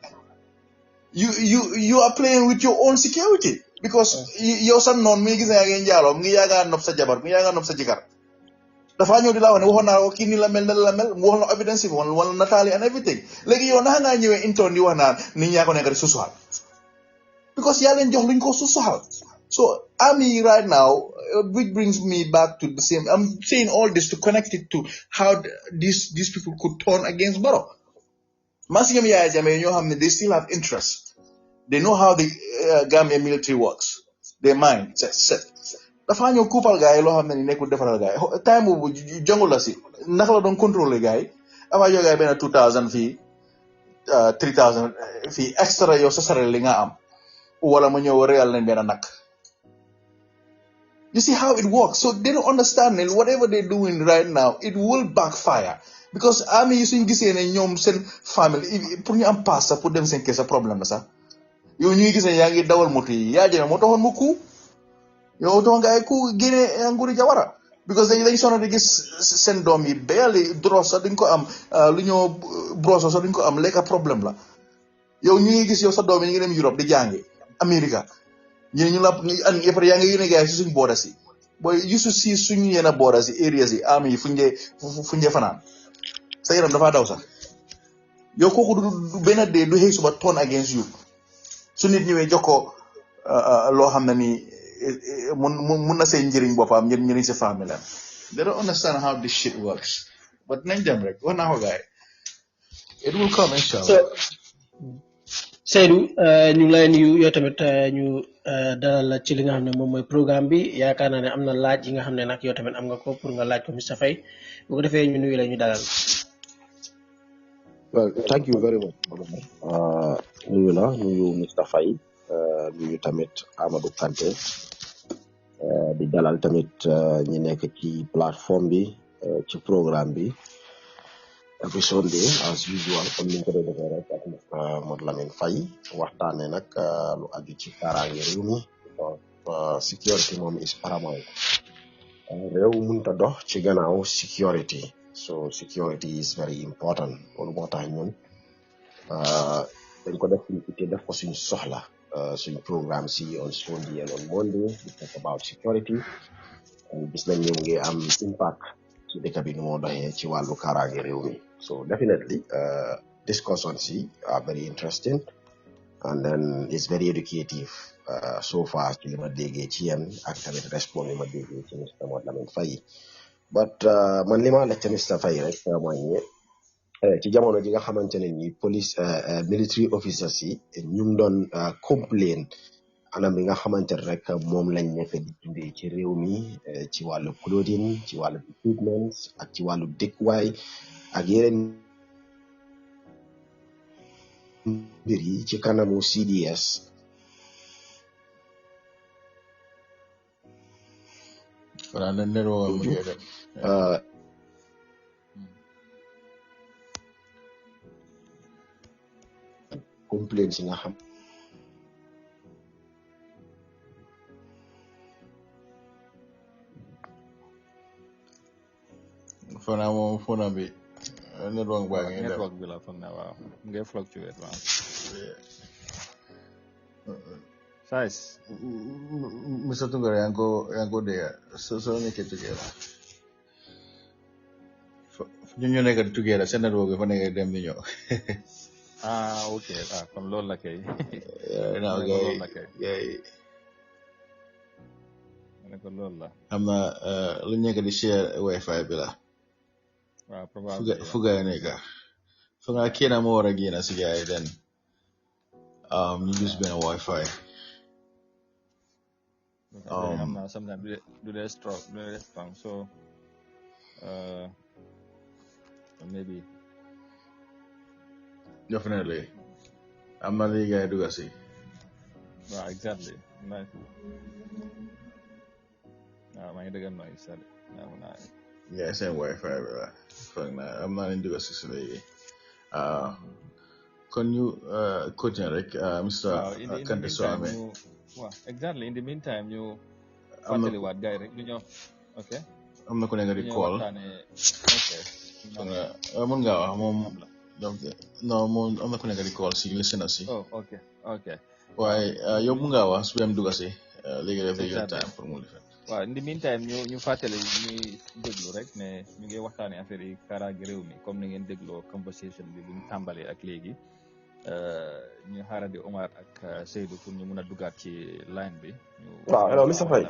you are playing with your own security because yow sa noon mi ngi gis ne yaa ngi njaaloo mu ngi yaaga nopp sa jabar mu ngi yaaga nopp sa jëkkër dafa ñëw di la wax ne waxoon naa ko kii nii la mel ne la mel mu wax la evidence bi wala nataali and everything léegi yow naka ngaa ñëwee intoon di wax naan nit ñaa ko nekk di susuxal because yaa leen jox luñ ko susuxal so Ami right now which brings me back to the same I'm saying all this to connect it to how these people could turn against Barrow Masingam Yaya Jammeh ñoo xam ne they still have interest they know how the Gambia military works their mind set dafa ñëw kuupal gars yi loo xam ne ni nekkul defaral gars yi time boobu jongul la si naka la doon contrôler gars yi avant yoo gars yi benn 2000 fii 3000 fii extra yow sa sare li nga am wala ma ñëw réal leen benn nak you see how it works so they don't understand that whatever they're doing right now it will backfire because Ami yi suñ gisee ne ñoom seen famille pour ñu am passe sax pour dem seen kër sa problème la sax yow ñuy gis ne yaa ngi dawal moto yi yaa jëne moo taxoon mu ku yow doon nga ay ku génne nguuri Jawara because dañ sonn di gis seen doom yi barely dross sax duñ ko am lu ñoo broso sax duñ ko am lekka problème la yow ñu ngi gis yow sa doom yi ñu ngi dem Europe di jàngi America ñu la an yëpp yaa ngi yónnee gars yi si suñ booda si booy yusu si suñu yenn booda si areas yi Ami yi fuñ dee fanaan sa yaram dafa daw sax yow kooku du benn dee du xëy suba turn against you su nit ñëwee jox ko loo xam ne nii mun na seen njëriñ boppam njëriñ si famille am they don't understand how this shit works but nañ dem rek wax naa ko gars it will come inshallah Seydou ñu ngi lay nuyu yow tamit ñu dalal la ci li nga xam ne moom mooy programme bi yaakaar naa ne am na laaj yi nga xam ne nag yow tamit am nga ko pour nga laaj ko Mr Faye bu ko defee ñu nuyu la ñu dalal. Well, thank you very much. Nuyu la nuyu Mr Faye nuyu tamit Amadou Kanté di dalal tamit ñi nekk ci plateforme bi ci programme bi every Sunday as usual comme ni ñu ko doon defee rek ak Modou Lamine Faye waxtaane nag lu aju ci kaaraange réew mi security moom is paramount réew mënta dox ci gannaaw security so security is very important loolu moo tax ñun dañ ko def suñu itte def ko suñu soxla suñu programme si on Sunday and on Monday we talk about security gis nañ ñu ngi am impact ci dëkk bi nu moo doxee ci wàllu kaaraange réew mi so definitely discussions are very interesting and then it's very educative so far ci li ma déggee ci yéen ak tamit respond li ma déggee ci Mr Modou Lamine Faye but man li ma laajte Mr Faye rek mooy ci jamono ji nga xamante ne ni police military officers yi ñu ngi doon complain anam bi nga xamante ne rek moom lañ nekk di dundee ci réew mi ci wàllu clothing ci wàllu equipment ak ci wàllu dëkkuwaay ak yeneen mbir yi ci kanamu CDS wala na nero mu ngi dem complaints yi nga xam fona moom fona bi network baa ngi dem network bi la foog naa waaw mu ngi fluctuate waaw size Mr Tungara yaa ngi ko dégg soo nekkee together ñu nekk together seen network bi fa nekk dem di ñëw ok kon loolu la kay now loolu la kay ne ko loolu la am na lu nekk di share wifi bi la waaw probablement fu gaay nekk fu nga kii na moo war a génn si gaay den ñu use benn wifi xam naa sometimes do they strong so maybe definitely am na li gaay dugga si waaw exactly nice waaw maa ngi dëgg nooy sali yeah seen wifi bi la foog naa am naa leen dugga si léegi kon ñu continuer rek Mr Kanté soo amee waaw exactly in the meantime ñu fàttaliwaat gars yi rek ñu ñëw ok am na ku nekk di call ok mën ngaa wax moom non moom am na ku nekk di call si listener si ok waaye yow mën ngaa wax su dem dugga si léegi dafay jël time pour mu defee waaw in the meantime ñu fàttali ñuy déglu rek ne ñu ngi waxtaane affaire yi kaaraange réew mi comme ni ngeen dégloo conversation bi bu ñu tàmbalee ak léegi ñu xaarandi Omar ak Seydou pour ñu mun a duggaat ci line bi. waaw hello Mr Faye.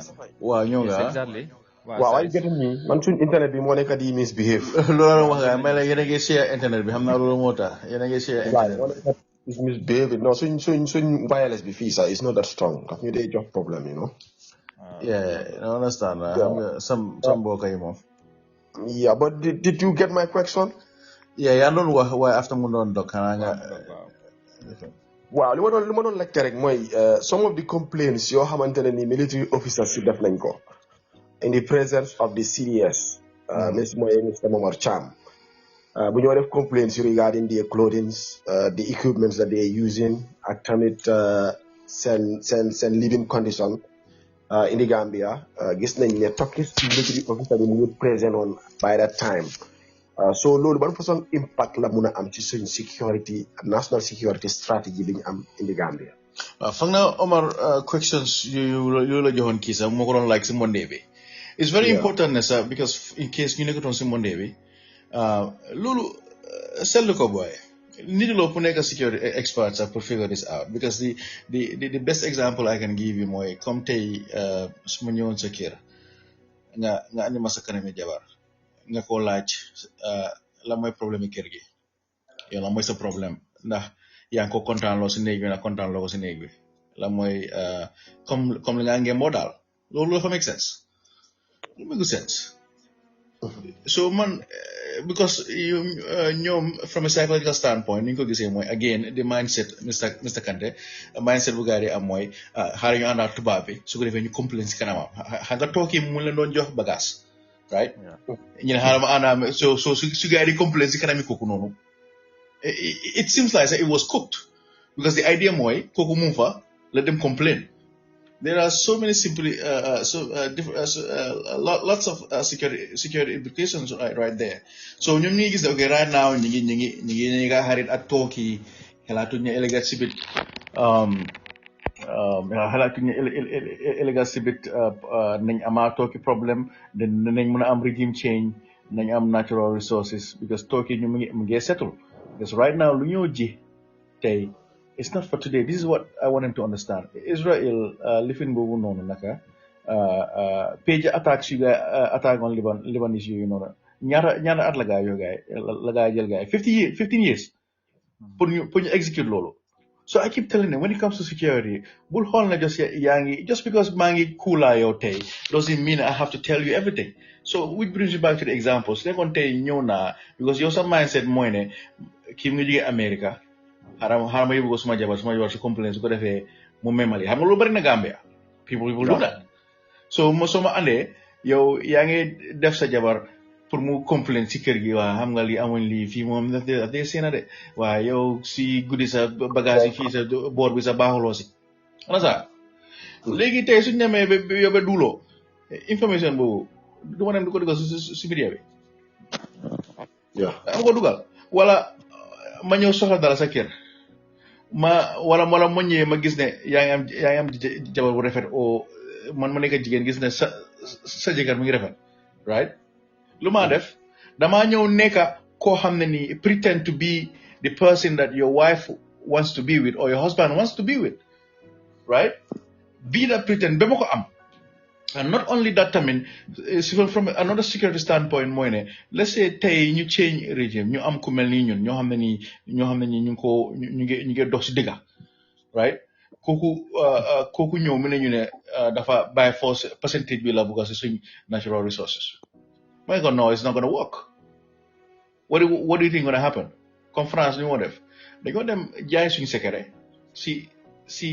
waaw ñëw nga exactly. waaw ay getting me man suñ internet bi moo nekk di misbehave. loolu wax nga may la yéen a ngi share internet bi xam naa loolu moo tax yéen a ngi share internet bi. It's misbehave non suñ wireless bi fii sax is not that strong daf ñu dee jox problème you know. Yeah, I understand. Xam nga some mbokk yi moom. Yeah, but did you get my question? Yeah, yaa doon wax waaye after mu doon dog xanaa nga. waaw li ma doon laajte rek mooy some of the complaints yoo xamante ne ni military officers si def nañ ko in the presence of the CDS Mr Momar Cham bu ñoo def complaints regarding their clothing the equipments that they are using ak tamit seen living condition in the Gambia gis nañ ne Turkish military officer bi mu ngi present on by that time so loolu ban façon impact la mun a am ci suñ security national security strategy bi ñu am in the Gambia. waaw foog naa Omar questions yooyu la joxoon kii sax moo ko doon like si Monday bi. it's very important ne sax because in case ñu nekkatoon si Monday bi loolu seetlu ko booy nit loo pour nekk security expert sax pour figure this out because the best example I can give you mooy comme tey su ma ñëwoon sa kër nga andi ma sa kanami jabar nga ko laaj la mooy problème kër gi yow la mooy sa problème ndax yaa ngi ko kontaan loo si néeg bi ndax kontaan loo ko si néeg bi la mooy comme li nga ngeen moo daal loolu dafa make sense it make sense so man because ñoom from a psychological standpoint ni ñu ko gisee mooy again the mindset Mr Kante mindset bu gars yi am mooy xaaral ñu àndaat tubaab bi su ko defee ñu complain si kanamam xam nga toog yi mu leen doon jox bagage right ñu ne xaaral ma àndaam so su gars yi complain si kanami kooku noonu it seems like it was cooked because the idea mooy kooku mu fa let them complain there are so many simply lots of security implications right there so ñoom ñu ngi gis ne okay right now ñi ngi nga xarit ak tooki xalaatuñ ne élégat si bit xalaatuñ ne élégat si bit nañ amaa tooki problème nañ mën a am regime change nañ am natural resources because tooki ñu mu ngi settle because right now lu ñoo ji tey it's not for today. This is what I want him to understand. Israel living bobu nonu naka page attacks you guys attack on Lebanese you know ñaata at la gaay yo gaay la gaay jël gaay 15 years pour ñu execute lolo. So I keep telling them when it comes to security bul xol na just because mangi kula yo tay doesn't mean I have to tell you everything. So which brings you back to the examples. They kon tay ñew na because your some mindset moy ne kim nga jige America xaaral ma yóbbu ko suma jabar su complain su ko defee mu memali xam nga lu bari na Gambia people do that so ma andee yow yaa ngi def sa jabar pour mu complain si kër gi waa xam nga li amuñ lii fii moom daf dee seena de waa yow si guddi sa bagage yi fii sa boor bi sa baaxuloo si ana sa léegi tey suñ demee ba yow ba duuloo information boobu du ma dem du ko dugal si media bi am ko dugal wala ma ñëw soxla dara sa kër wala ma ñëwee ma gis ne yaa ngi am jabar bu rafet o man ma nekk jigéen gis ne sa jëkkër mu ngi rafet right lu ma def damaa ñëw nekka koo xam ne ni pretend to be the person that your wife wants to be with or your husband wants to be with right be that pretend ba ma ko am and not only that tamit from another security standpoint mooy ne let's say tey ñu change régime ñu am ku mel ni ñun ñoo xam ne ni ñu ngi dox si dëgga right kooku ñëw mu ne ñu ne dafa by force percentage bi la bugga si suñ natural resources mooy ko no it's not gonna work what do you think gonna happen conférence ñu moo def dañoo dem jaay suñ secret si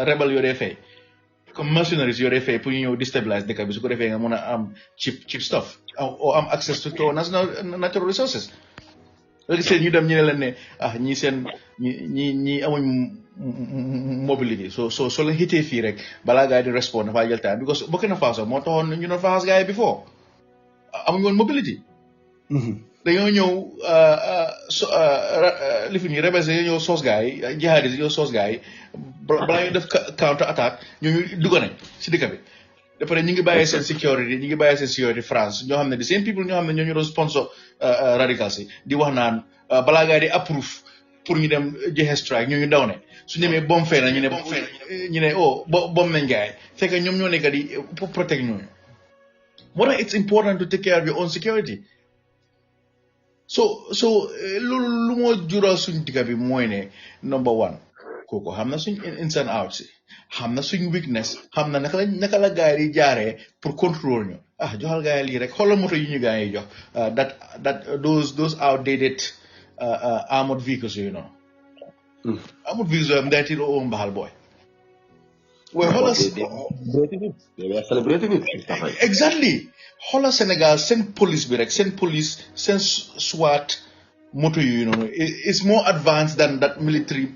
rebel yoo dee fay comme mercenaries yoo defee pour ñu ñëw déstabiliser dëkk bi su ko defee nga mën a am cheap stuff or am access to national natural resources nga gisee ñu dem ñu ne leen ne ñi seen ñi amuñ mobility so la hitee fii rek balaa gars yi di respond dafaa jël time because Burkina Faso moo taxoon ñu doon faxas gars yi before amuñ woon mobility dañoo ñëw li fi ñuy rebelles yi ñëw soos gars yi jihadis yi ñëw soos gars yi balaa ñu def counter attaque ñooñu dugg nañ si dëkk bi d'après ñu ngi bàyyee seen security France ñoo xam ne the same people ñoo xam ne ñoo ñu doon sponsor radicals yi di wax naan balaa gars yi di approve pour ñu dem joxe strike ñooñu daw ne su ñemee bom fee na ñu ne bom nañ gars yi fekk ñoom ñoo nekk di pour protect ñooñu moo tax it's important to take care of your own security so loolu lu moo jural suñ digga bi mooy ne number one kooku xam na suñ ins and outs si xam na suñ weakness xam na naka la gars yi di jaaree pour contrôle ñu joxal gars yi lii rek xoolal moto yi ñu gars yi jox those outdated armored vehicles yooyu noonu armored vehicles yooyu am day tiir oo mbaxal booy way xoolal exactly xoolal Sénégal seen police bi rek seen SWAT moto yooyu noonu is more advanced than the military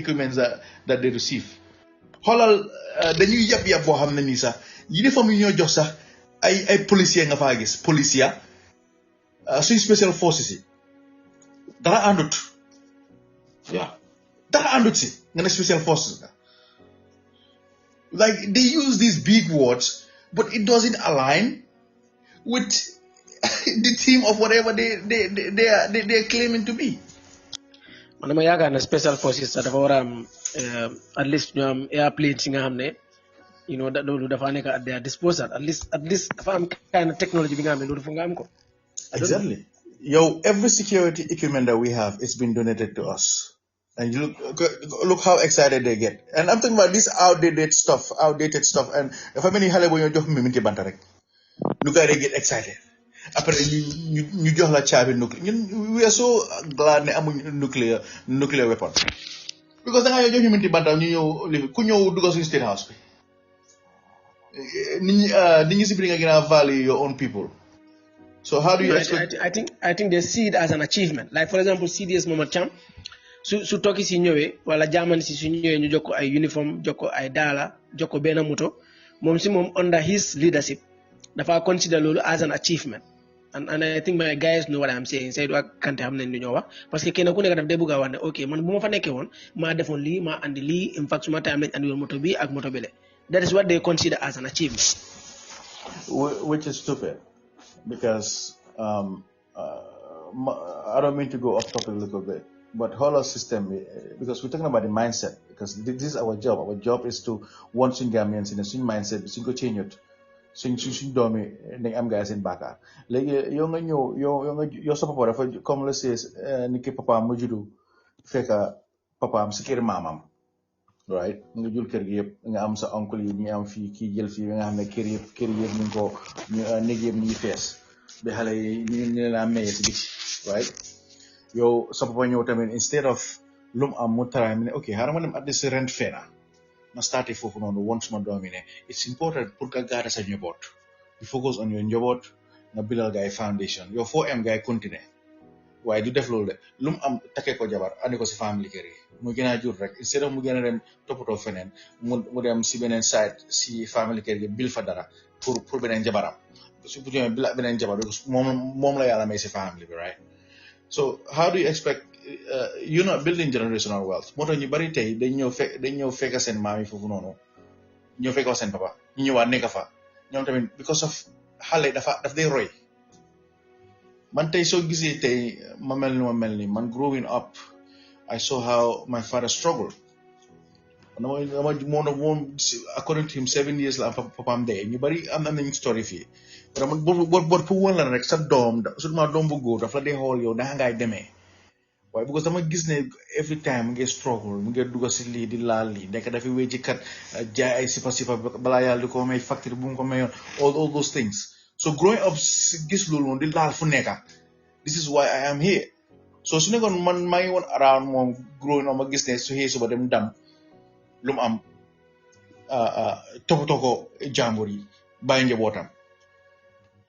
equipments that they receive xoolal dañuy yab boo xam ne nii sax uniforme yi ñoo jox sax ay policier nga faa gis policier suñ special forces yi dara àndut si nga ne special forces like they use these big words but it doesn't align with the theme of whatever they are claiming to be. Man dama yaakaar ne special forces sax dafa war a am at least ñu am airplanes yi nga xam ne loolu dafa nekk at their disposal at least dafa am kind of technology bi nga xam ne loolu foog nga am ko. Exactly. Every security equipment that we have, it's been donated to us. And you look how excited they get. And I'm talking about this outdated stuff. And if I mean, hale bo ñu jox mi minti banta rek. Lu gars they get excited. Après ñu jox la caabi nuclear. We are so glad ne amuñ nuclear weapon. Because da nga jox ñu minti banta ñu ñëw ku ñëw dugg suñu state house bi. Nit ñi si biir nga gën a value your own people. So how do you expect? I think they see it as an achievement. Like for example, CDS Momad Cham, su toki si ñëwee wala jaman si su ñëwee ñu jokko ay uniform jokko ay daala jokko benn moto moom si moom under his leadership dafa consider loolu as an achievement and I think my guys know what I'm saying Seydou ak Kanté xam nañ lu ñoo wax parce que kenn ku nekk daf dee bëgg a wax ne ok man bu ma fa nekkee woon maa defoon lii maa andi lii in fact suma time lañ andi woon moto bi ak moto bile that is what they consider as an achievement. Which is stupid because I don't mean to go off topic a little bit. But whole system, because we're talking about the mindset, because this is our job. Our job is to want to Gambians in a swing mindset, swing change it, swing domi, am guys in Baka. Like you're so papa, come let's say, Niki papa mujudu, feka papa am sikir mamam, right? Ngujul kergip, am sa uncle ni am fi ki jel fi nga am kergip ni ko negib ni face, be hale ni la mey right? So papa ñëw tamit instead of lum am mu taraay mi ne ok xaaral ma dem at this rent fena ma starté foofu noonu once ma doomi ne it's important pour nga gaada sa njaboot you focus on your njaboot nga bilal gaay foundation yow foo am gaay continuer waaye du def loolu de lum am takkee ko jabar andi ko si family kër yi mu gën a jur rek instead of mu gën a dem toppatoo feneen mu dem si beneen side si family kër gi bil fa dara pour beneen jabaram su bu ñëwee bila beneen jabar moom la yàlla may si family bi right. So how do you expect you're not building generational wealth? Moo tax ñu bari tey dañ ñëw fekk seen maam yi foofu noonu ñëw fekk seen papa ñu ñëwaat nekk fa ñoom tamit because of xale daf day roy man tey soo gisee tey ma mel ni man growing up I saw how my father struggled moom according to him 7 years la papaam dee ñu bari am nañ story fii dama bor pour woon la rek sa doom surtout doom bu góor daf la dee xool yow naka ngay demee waaye because dama gis ne every time mu ngi struggle mu ngi dugg si lii di laal lii nekk dafa wéy ci kat jaay ay sipa balaa yàlla di ko may facture bu mu ko mayoon all those things so growing up gis loolu moom di laal fu nekka this is why I am here so su nekkoon man maa ngi woon around moom growing up ma gis ne su xëy suba dem dam lu mu am toppatoo ko jàmbur yi bàyyi njabootam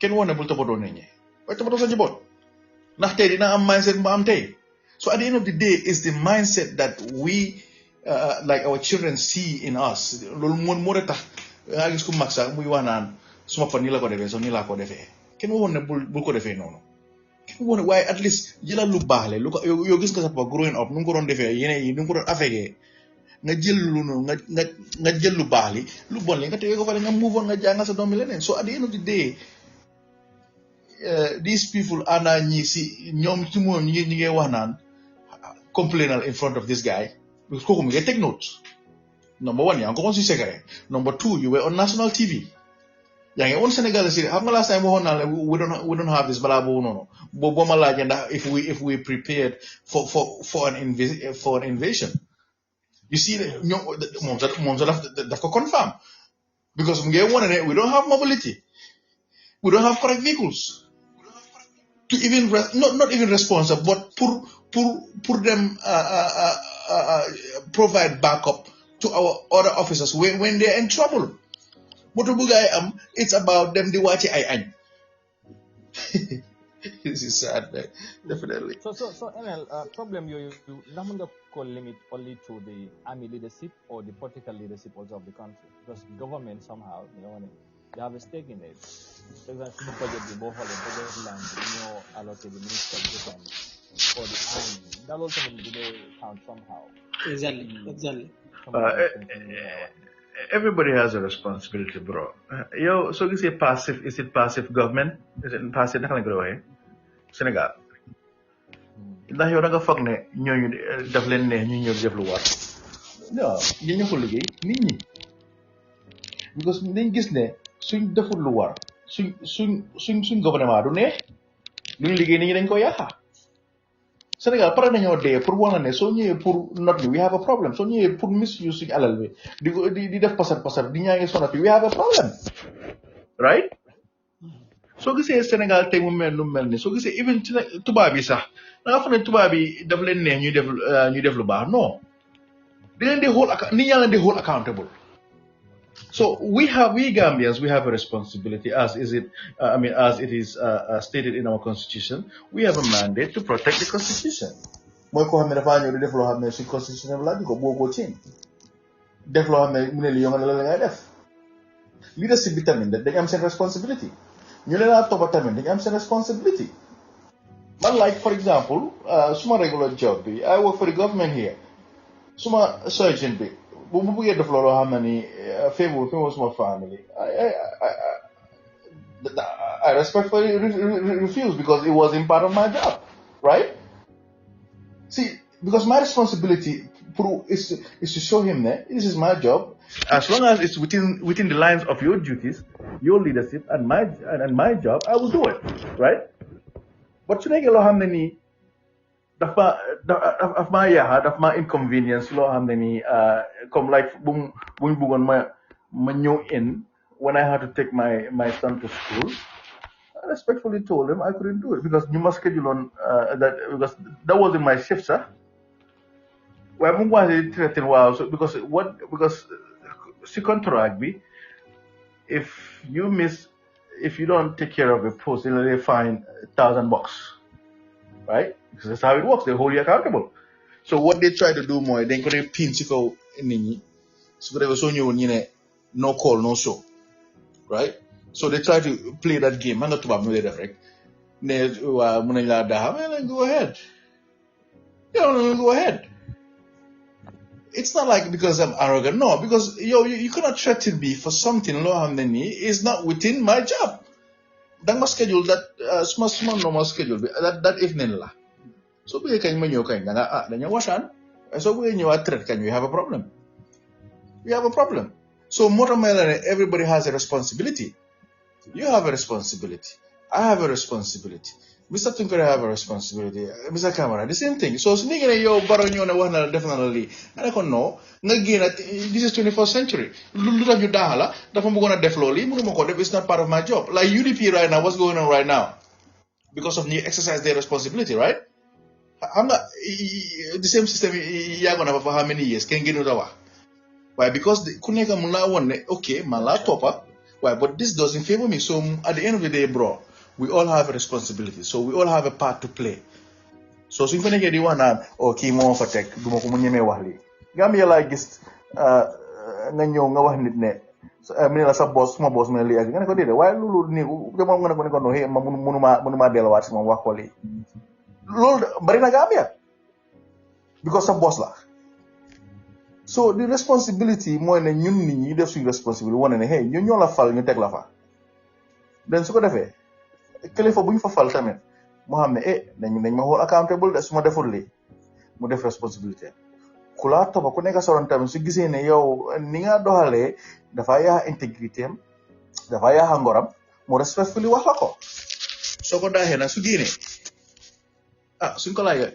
kenn woon ne bul toppatoo nit ñi waaye toppatoo sa njaboot ndax tey dina am mindset bu am tey. So at the end of the day, it's the mindset that we, like our children, see in us. Loolu moo tax nga gis ku mag sax muy wax naan suma fa nii la ko defee so nii laa ko defee kenn waxoon ne bul ko defee noonu kenn waxoon ne waaye at least jëlal lu baax le lu ko yow gis nga sa papa growing up nu mu ko doon defee yeneen yi nu mu ko doon affecté nga jël lu noonu nga jël lu baax li lu bon li nga tegee ko fa nga move on nga jàngal sa doom bi leneen so at the end of the day these people ana ñi si ñoom ci moom ñi ngi wax naan complainal in front of this guy because kooku mu ngi take notes. Number one, yaa ngi ko woon si secret. Number two, you were on national TV. yaa ngi woon Sénégal si xam nga last time waxoon naa la we don't have this balaa boobu noonu boo ma laajee ndax if we prepared for an invasion. You see ñoom moom sax daf ko confirm because mu ngi wone ne we don't have mobility, we don't have correct vehicles to even not even responsible but pour them provide backup to our other officers when they're in trouble. Moto bu gaay am, it's about them di wàcce ay añ. This is sad, man. Definitely. So NL, problem you ndax mën nga ko limit only to the army leadership or the political leadership also of the country because government somehow they have a stake in it. For example, budget bi boo xoolee budget line bi ñoo allocate the minister of defense for the army. That also will count somehow. Exactly. Everybody has a responsibility, bro. Yo, so you say passive, is it passive government? Is it passive? Naka lañ ko waxee Sénégal. Ndax yow da nga foog ne ñooñu daf leen ne ñu ñëw def lu war. Non, ñu ko liggéey nit ñi. Because dañ gis ne suñ deful lu war, suñ gouvernement du neex. Luñ liggéey nit ñi dañ ko yàqa. Sénégal pare nañoo dee pour wax ne soo ñëwee pour not bi we have a problem soo ñëwee pour misuse suñu alal bi di def pasar di ñaa ngi sonati we have a problem right soo gisee Sénégal tey mu mel nu mel ni soo gisee even ci tubaab yi sax da nga foog ne tubaab yi daf leen neex ñuy def lu baax non di leen di hold nit ñaa leen di hold accountable. So we Gambians, we have a responsibility as it is stated in our constitution. We have a mandate to protect the constitution. Mooy ko xam ne dafa ñëw di def loo xam ne si constitution bi laaj ko boo ko change def loo xam ne mu ne li yonga la ngay def. Leadership bi tamit dañu am seen responsibility. ñu leen a toppa tamit dañu am seen responsibility. Man like for example suma regular job bi I work for the government here. Suma surgeon bi bu bëggee def loolu xam na ni favor suma family I respectfully refuse because it wasn't part of my job, right? See, because my responsibility is to show him that this is my job. As long as it's within the lines of your duties, your leadership, and my job, I will do it, right? But su nekkee loo xam ne nii daf ma inconvenience loo xam ne nii comme like buñ bëggoon ma ñëw in when I had to take my son to school. I respectfully told him I couldn't do it because ñu ma schedule on that because that wasn't my shift, sir. Waaye mu ngi wax di traité waaw so because si contract bi if you don't take care of a post they fine $1,000, right? Because that's how it works. They hold you accountable. So what they try to do more, they go pin ci kaw nit ñi su ko defee soo ñëwoon ñu ne no call no show, right? So they try to play that game. Man nga tubaab nu lay def rek ne waa mën nañ laa daaxa go ahead. Go ahead. It's not like because I'm arrogant. No, because you cannot threaten me for something loo xam ne nii is not within my job. Danga ma schedule that small normal schedule bi that evening la. So bëggee kañ ma ñëw kañ da nga dañoo waxtaan soo bëggee ñëwaat traite kañ we have a problem. So moo tax may la ne everybody has a responsibility. You have a responsibility. I have a responsibility. Mr. Tunkara have a responsibility. Mr. Kamara, the same thing. So su nekkee ne yow baro ñëw ne wax na la def na la lii nga ne ko non nga génn this is 21st century lu tax ñu daax la dafa bëggoon a def loolu yi mënuma ko def it's not part of my job. Like UDP right now, what's going on right now? Because of new exercise their responsibility, right? Xam nga the same system yàggoon na fa for how many years kenn gënu ta wax waaye because ku nekk mun laa woon ne ok man laa toppa waaye but this doesn't favor me so at the end of the day bro we all have a responsibility, so we all have a part to play. So suñ fa nekkee di wax naan kii moo fa teg du ma ko mu ñemee wax lii Gambia laa gis nga ñëw nga wax nit ne mu ne la sa boss suma boss mu ne lii ak nga ne ko déedéet waaye loolu nii jamono nga ne ko no ma mënumaa delluwaat si moom wax ko lii loolu bari na Gambia because sa boss la so the responsibility mooy ne ñun nit ñi def suñu responsibility wane ne hey ñun ñoo la fal ñu teg la fa den su ko defee kilifa bu ñu fa fal tamit moo xam ne nañ ma xool accountable de su ma deful lii mu def responsabilité ku laa toppa ku nekk soroon tamit su gisee ne yow ni nga doxalee dafa yaa intégrité am dafa yaa ngoram mu respectfully wax la ko soo ko daaxee nag su génnee suñ ko laajee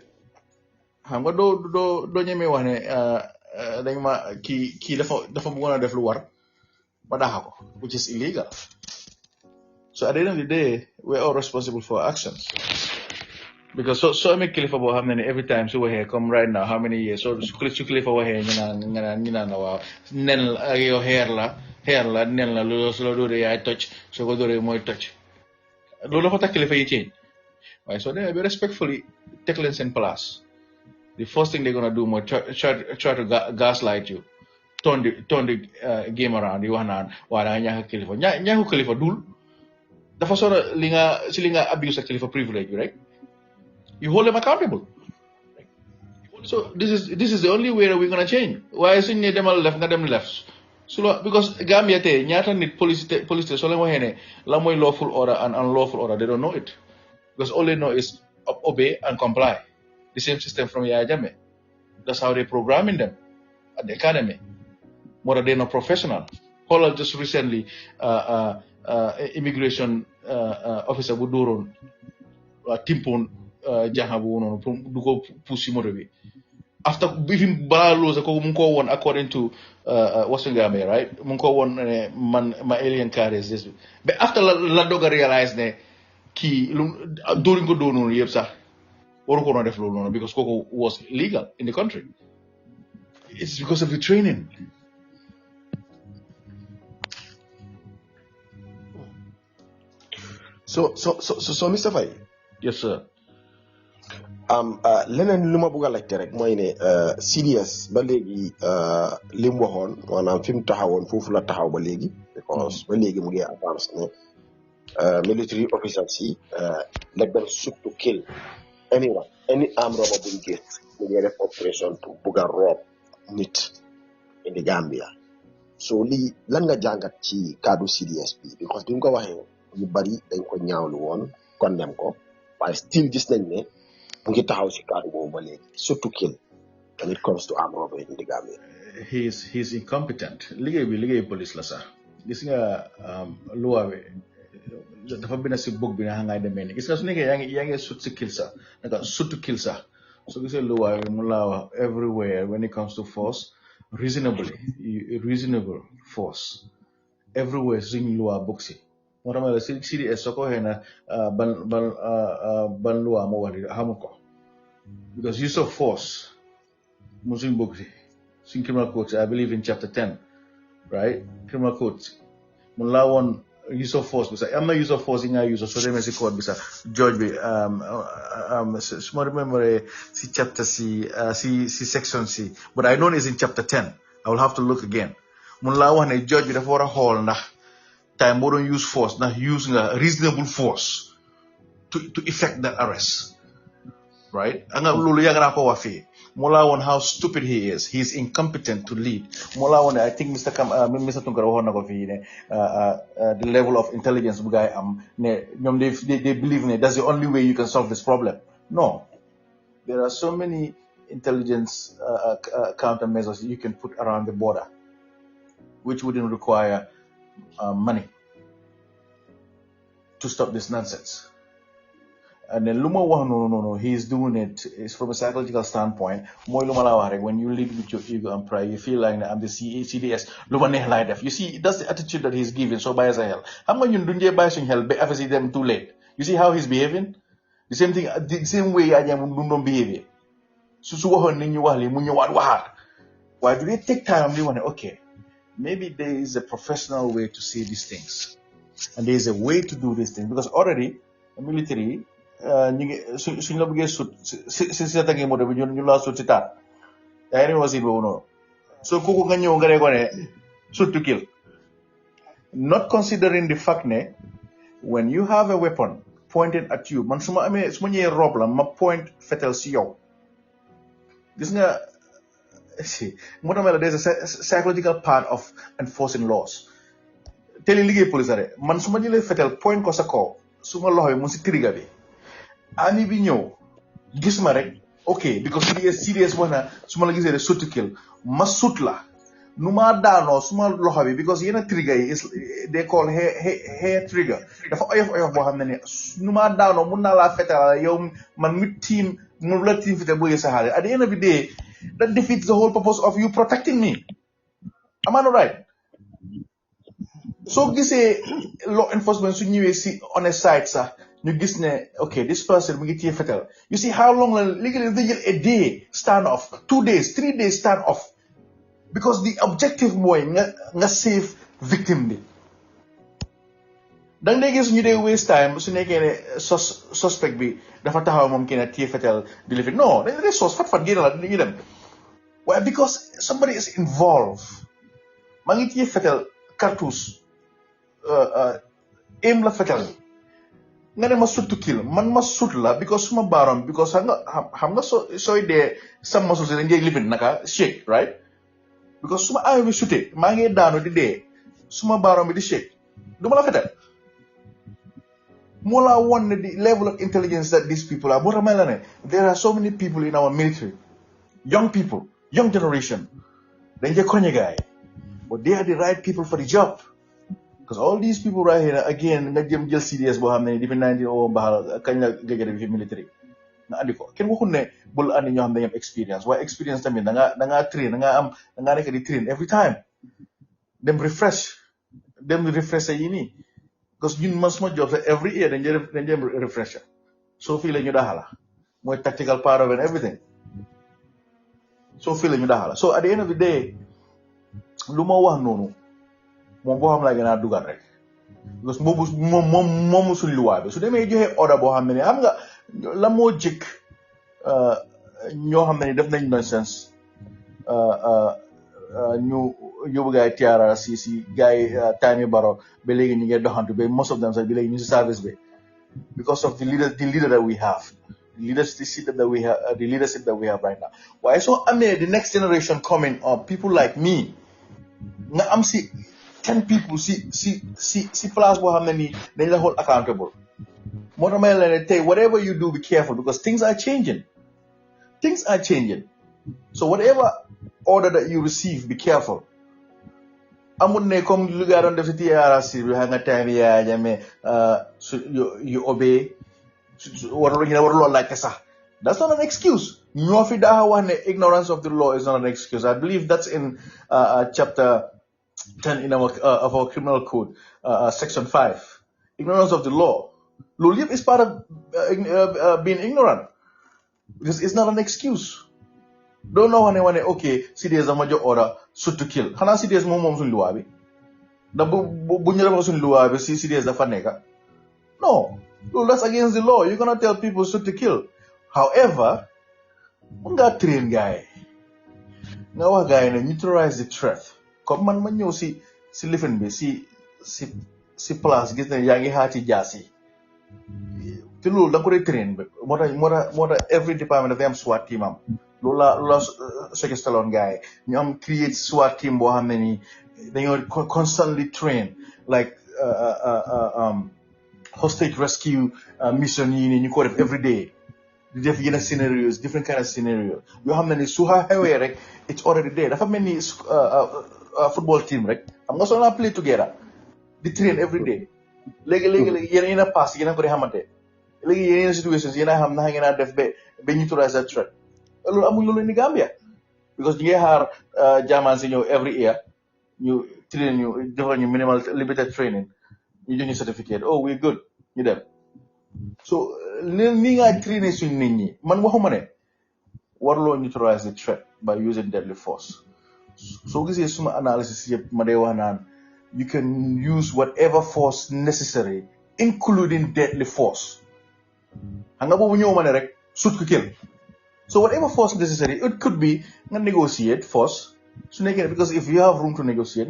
xam nga doo ñemee wax ne dañ ma kii dafa bëggoon a def lu war ba daaxa ko which is illegal. So at the end of the day, we're all responsible for our actions. Because so many kilifa bo xam ne every time so we're here come right now how many years so su kilifa waxee ñu naan waaw nen la yow xeer la nen la loolu su la dóoree yaay toj soo ko dóoree mooy toj loolu dafa tax kilifa yi change waaye soo demee bi respectfully teg leen seen place the first thing they're gonna do mooy try to gaslight you turn the game around yi wax naan waa da nga ñàkk kilifa ñàkku kilifa dul dafa sort of li nga abuse sa kilifa privilege bi rek you hold them accountable so this is the only way that we're gonna change waaye suñ ne demal left nga dem left su la because Gambia tey ñaata nit police soo leen waxee ne la mooy lawful order and unlawful order they don't know it because all they know is obey and comply the same system from Yaya Jammeh that's how they programming them at the academy more than they're not professional xoolal just recently immigration officer bu dóoroon timpoon jaxa bu noonu pour du ko pousse si moto bi after even balaa loolu sax kooku mu ngi ko woon according to Western Gambia right mu ngi ko woon ne man ma alien car is this but after la doog a réalise ne kii lu dóoruñ ko dóor noonu yëpp sax waru ko doon def loolu noonu because kooku was legal in the country it's because of the training. So Mr. Faye. Yes sir. leneen lu ma bëgg a laajte rek mooy ne CDS ba léegi li mu waxoon maanaam fi mu taxawoon foofu la taxaw ba léegi because ba léegi mu ngi avance ne military officers yi let them shoot to kill anyone any armed robber buñ gis mu ngi def operation to bugg a rob nit in the Gambia so lii lan nga jàngat ci kaddu CDS bi because bi mu ko waxee ñu bari dañ ko ñaawlu woon condemn ko waaye still gis nañ ne mu ngi taxaw si kaddu boobu ba léegi surtout kill when it comes to armed robbery in the Gambia. He's incompetent liggéey police la sax gis nga loi bi dafa bind si book bi nga xam ngay demee ni gis nga su nekkee yaa ngi sut si kill sax naka surtout kill sax so gisee loi bi mu laa wax everywhere when it comes to force reasonable force everywhere suñ loi book si moo tax ma la CDS soo ko waxee na ban loi moo wax di xamul ko because use of force mu suñ book si suñ criminal code I believe in chapter 10 right criminal code mun laa woon use of force bi sax am na use of force yi nga use soo demee si code bi sax George bi su ma remember si chapter si section si but I know it's in chapter 10 I will have to look again mun laa wax ne George bi dafa war a xool ndax time moo doon use force ndax use nga reasonable force to effect that arrest right anga loolu yàgg naa ko wax fii moo laa woon how stupid he is he's incompetent to lead moo laa woon ne I think Mr. Tunkara waxoon na ko fii ne the level of intelligence bu gaay am ne ñoom they believe ne that's the only way you can solve this problem no there are so many intelligence countermeasures you can put around the border which wouldn't require money to stop this nonsense. And then Luma no, he's doing it is from a psychological standpoint. When you lead with your ego and pride, you feel like I'm the CDS. Luma like that. You see, that's the attitude that he's giving. So by as hell, how much you do buy some help? But see them too late. You see how he's behaving? The same thing, the same way I am don't behave. So why do they take time? They want okay. Maybe there is a professional way to say these things, and there is a way to do these things because already military ñu ngi suñ la bëggee sut si sa tangi moto bi ñu la sut si taat yaa ngi aussi boobu noonu so kooku nga ñëw nga ne ko ne shoot to kill, not considering the fact ne when you have a weapon pointed at you man su ma ñëwee rob la ma point fetel si yow gis nga moo tax ma la there's a psychological part of enforcing laws te li liggéey police rek man su ma jëlee fetel point ko sa kaw su ma loxo bi mu si trigger bi ami bi ñëw gis ma rek ok because serious wax na su ma la gisee rek shoot to kill ma sut la nu ma daanoo su ma loxo bi because yenn trigger yi is they call hair trigger dafa oyof boo xam ne ni nu ma daanoo mun naa laa fetal yow man mi tiim mu la tiim fetal boo sa xaalis at the end of the day that defeats the whole purpose of you protecting me. Am I not right? So gisee law enforcement su ñëwee si on a side sax ñu gis ne okay this person mu ngi téye fetal you see how long la legally they jël a day stand off 2 days 3 days stand off because the objective mooy nga save victim bi dang dee gis ñu dee waste time su nekkee ne suspect bi dafa taxaw moom kii ne téye fetal di lifi non dañ dee sos fat génn la ñu dem waaye because somebody is involved maa ngi téye fetal cartouche aim la fetal nga ne ma shoot to kill man ma shoot la because suma baaram because xam nga sooy dee sam ma susi dañ dee lifin naka shake right because suma arm bi shootee maa ngi daanu di dee suma baaram bi di shake du ma la fetal moo la won ne the level of intelligence that these people are boo tax may la ne there are so many people in our military young people young generation dañ dee koñe gaay but they are the right people for the job because all these people right here again nga jëm jël CDS boo xam ne depuis 19 mbaxal kañ la gëgëre bi fi military nga andi ko kenn waxul ne bul andi ñoo xam ne dañu am experience waaye experience tamit da ngaa train da ngaa nekk di train every time dem refresh sa yi nii because ñun man suma job sax every year dañ dem refresher soo fii la ñu daxala mooy tactical part of it everything soo fii la ñu daxala so at the end of the day lu ma wax noonu moom boo xam laa gën a dugal rek because moom suñ luwaa bi su demee joxe order boo xam ne ni xam nga la moo jëkk ñoo xam ne ni def nañ nonsense ñu yóbbu gaay tiara si gaay time baro ba léegi ñu ngi doxantu ba most of them sax bi léegi ñu si service bi because of the leader that we have the leadership that we have right now waaye soo amee the next generation coming up people like me nga am si 10 people si place boo xam ne nii dañ la hold accountable moo tax may la ne tey whatever you do be careful because things are changing so whatever order that you receive be careful amul ne comme lu gaa doon def si TRRC bi xam nga time yaa ñame you obey waruloo laajte sax that's not an excuse ñoo fi daa wax ne ignorance of the law is not an excuse I believe that's in chapter 10 in of our criminal code section 5 ignorance of the law loolu yëpp is part of being ignorant because it's not an excuse don't know wane okay CDS dama jox order shoot to kill xanaa CDS moom suñ luwaa bi da bu ñu defal suñ luwaa bi si CDS dafa nekka no that's against the law you're gonna tell people shoot to kill however mun ngaa train gaay nga wax gaay ne neutralize the threat comme man ma ñëw si lifin bi si place gis ne yaa ngi xaati jaasi te loolu da nga ko dee train bi moo tax every department dafay am SWAT team am loolu la suggestion gars yi ñu am create SWAT team boo xam ne nii dañoo constantly train like hostage rescue mission yi nii ñu ko def every day di def yenn scenarios different kind of scenarios yoo xam ne ni su xewee rek it's already there dafa mel ni football team rek xam nga soo naa play together di train every day léegi yéen a pass yéen a ko di xamante léegi yeneen situations yéen a xam naka ngeen a def ba neutralize that threat loolu amuñ loolu ni Gambia because ñu ngi xaar jaamaan si ñëw every year ñu train ñu defal ñu minimal limited training ñu jox ñu certificate oh we good ñu dem so ni nga trainer suñ nit ñi man waxuma ne warloo neutralize the threat by using deadly force soo gisee suma analysis yëpp ma dee wax naan you can use whatever force necessary including deadly force Hanga bobu ñew mané rek shoot ko kill. So whatever force necessary, it could be negotiate force. So because if you have room to negotiate,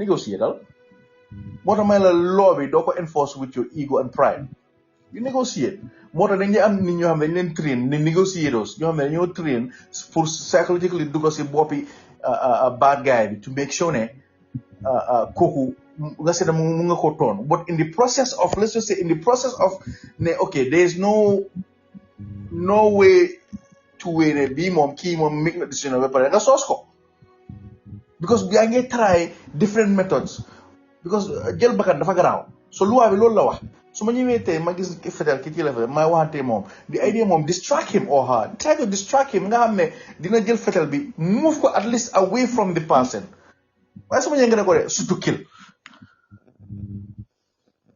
What am I lobby don't enforce with your ego and pride. You negotiate. More than you am you have been trained, the negotiators, you have been trained for psychologically because a bad guy to make sure koku but in the process of, let's just say in the process of okay, there's no way to where be mom key mom make the decision of a source because we are try different methods because jël bakkan dafa garaaw so loi bi loolu la wax su ma ñëwee tey ma gis fetel ki ci la fa may waxante moom the idea moom distract him or her try to distract him nga xam ne dina jël fetel bi move ko at least away from the person waaye su ma ñëwee nga ne ko de surtout kill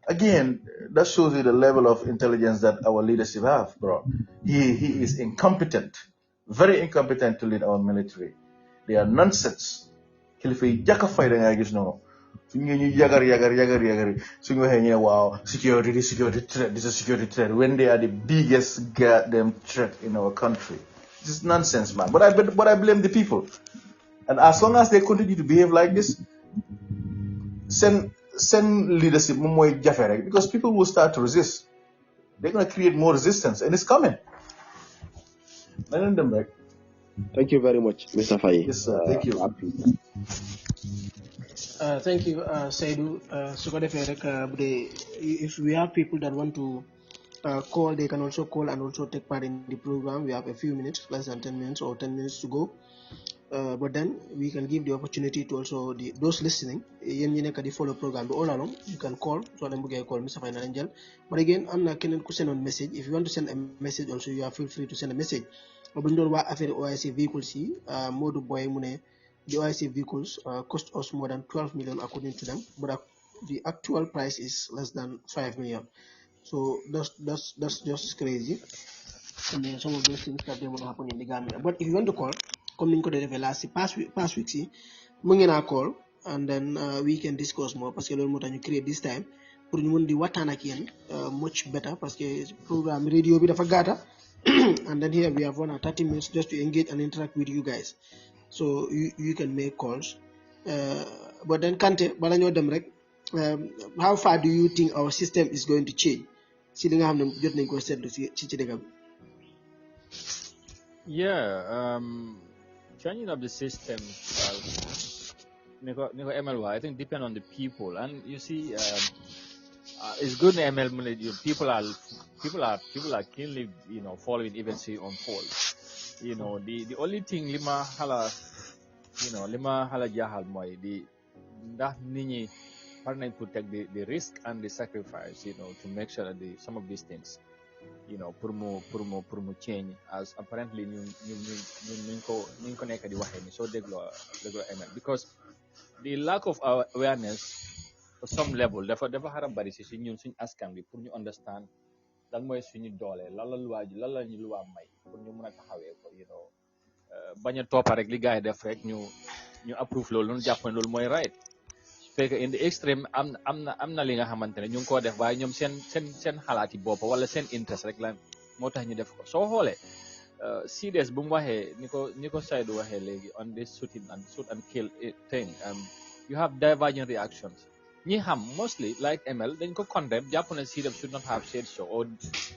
again that shows you the level of intelligence that our leadership have, bro. He is incompetent, very incompetent to lead our military. They are nonsense. Kilifa yi jaka fay da nga gis noonu su ñu yagar su ñu waxee ñu wow security threat, this is a security threat when they are the biggest goddamn threat in our country. This is nonsense, man. But I blame the people. And as long as they continue to behave like this, send leadership more jafe because people will start to resist. They're going to create more resistance, and it's coming. Thank you very much, Mr. Faye. Yes, sir. Thank you. Thank you, Seydou. If we have people that want to call, they can also call and also take part in the program. We have a few minutes, less than 10 minutes or 10 minutes to go. But then we can give the opportunity to also those listening. The follow program all along. You can call. So then we call Mr. Faye Angel. But again, I'm not going to send a message. If you want to send a message, also you are feel free to send a message. But OIC vehicles, Modu Boy Mune, the OIC vehicles cost us more than 12 million according to them. But the actual price is less than 5 million. So that's just crazy. And then some of those things that they want to happen in the Gambia. But if you want to call, come in the past week, call and then we can discuss more parce que lolu motax ñu create this time pour ñu mën di waxtaan ak yeen much better parce que programme radio bi dafa gata and then here we have 1 or 30 minutes just to engage and interact with you guys, so you can make calls. But then Kante bala ñoo dem rek, how far do you think our system is going to change ci li nga xamne jot nañ ko sétlu ci dëgg bi? Yeah, changing of the system, MLY, I think depend on the people, and you see, it's good in ML. People are keenly, following events unfold. The only thing lima hala jahal moy the ndax nit ñi war nañ protect the risk and the sacrifice, to make sure that some of these things, pour mu change, as apparently ñu ko nekk di waxee ni soo dégloo ML, because the lack of awareness to some level dafa xara bari si ñun suñu askan bi pour ñu understand lan mooy suñu doole lan la ñu luwaa may pour ñu mën a taxawee ko bañ a toppa rek li gars yi def rek ñu approve loolu noonu jàpp ne loolu mooy right, fekk in the extreme am na li nga xamante ne ñu ngi koo def waaye ñoom seen xalaati bopp wala seen interest rek la moo tax ñu def ko. Soo xoolee CDS bu mu waxee ni ko Saidou waxee léegi on this shoot and kill thing, you have divergent reactions. ñi xam mostly like ML dañ ko condemn, jàpp ne CDS should not have said so, or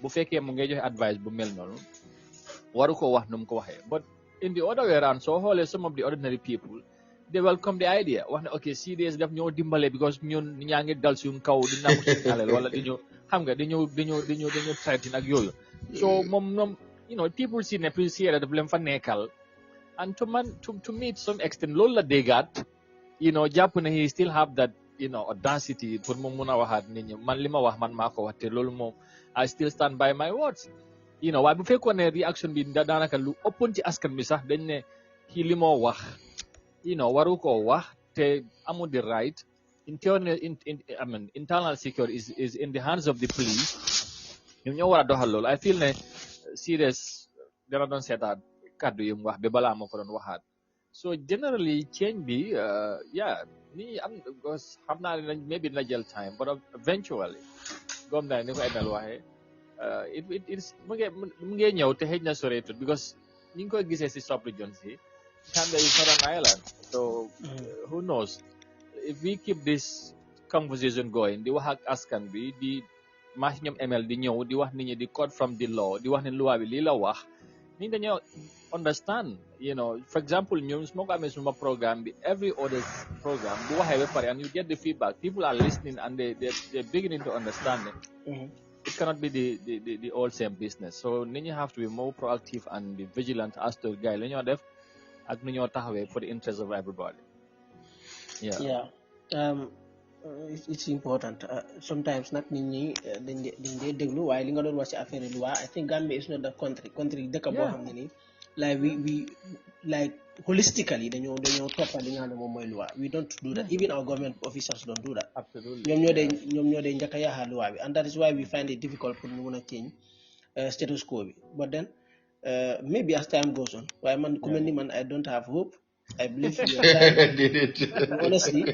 bu fekkee mu ngay joxe advice bu mel noonu waru ko wax nu mu ko waxee. But in the other way around, soo xoolee some of the ordinary people, they welcome the idea. Wax ne okay, CDS daf ñoo dimbale because ñun ñaa ngi dal suñu kaw di nangu suñu alal wala dañu xam nga dañu threaten ak yooyu. So moom people see ne appreciate daf leen fa nekkal, and to meet some extent loolu la déggaat, jàpp ne he still have that audacity pour mu mun a waxaat nit ñi man li ma wax man maa ko wax te loolu moom I still stand by my words. Waaye bu fekkoon ne reaction bi daanaka lu ëppoon ci askan bi sax dañ ne kii li moo wax waru koo wax te amul the right. Internal security is in the hands of the police. ñoom ñoo war a doxal loolu. I feel ne serious dana doon seetaat kàddu yi mu wax ba balaa ma ko doon waxaat. So generally change bi ni am xam naa ne maybe dina jël time, but eventually comme daal ni ko ML waxee it's mu ngi ñëw te xëj na soreetut because ñu ngi koy gisee si sub-regions yi Gambia is not an island so who knows if we keep this conversation going di wax ak askan bi di maax ñoom ML di ñëw di wax nit ñi di code from the law di wax ne loi bi lii la wax nit dañoo understand for example ñoom su ma ko amee suma programme bi every other programme bu waxee ba pare and you get the feedback people are listening and they're beginning to understand it. It cannot be the old same business so nit ñi have to be more proactive and be vigilant as to gars yi la ñoo def ak nu ñoo taxawee for the interest of everybody. It's important sometimes nag nit ñi dañ dee déglu waaye li nga doon wax ci affaire loi I think Gambia is not the country dëkk boo xam ne nii like we like holistically dañoo toppal li nga xam ne moom mooy loi we don't do that even our government officials don't do that. Absolutely. ñoom ñoo dee njëkk a yaaxal loi bi and that is why we find it difficult pour ñu mun a change status quo bi but then maybe as time goes on waaye man ku mel ni man I don't have hope. I believe you are trying. Honestly,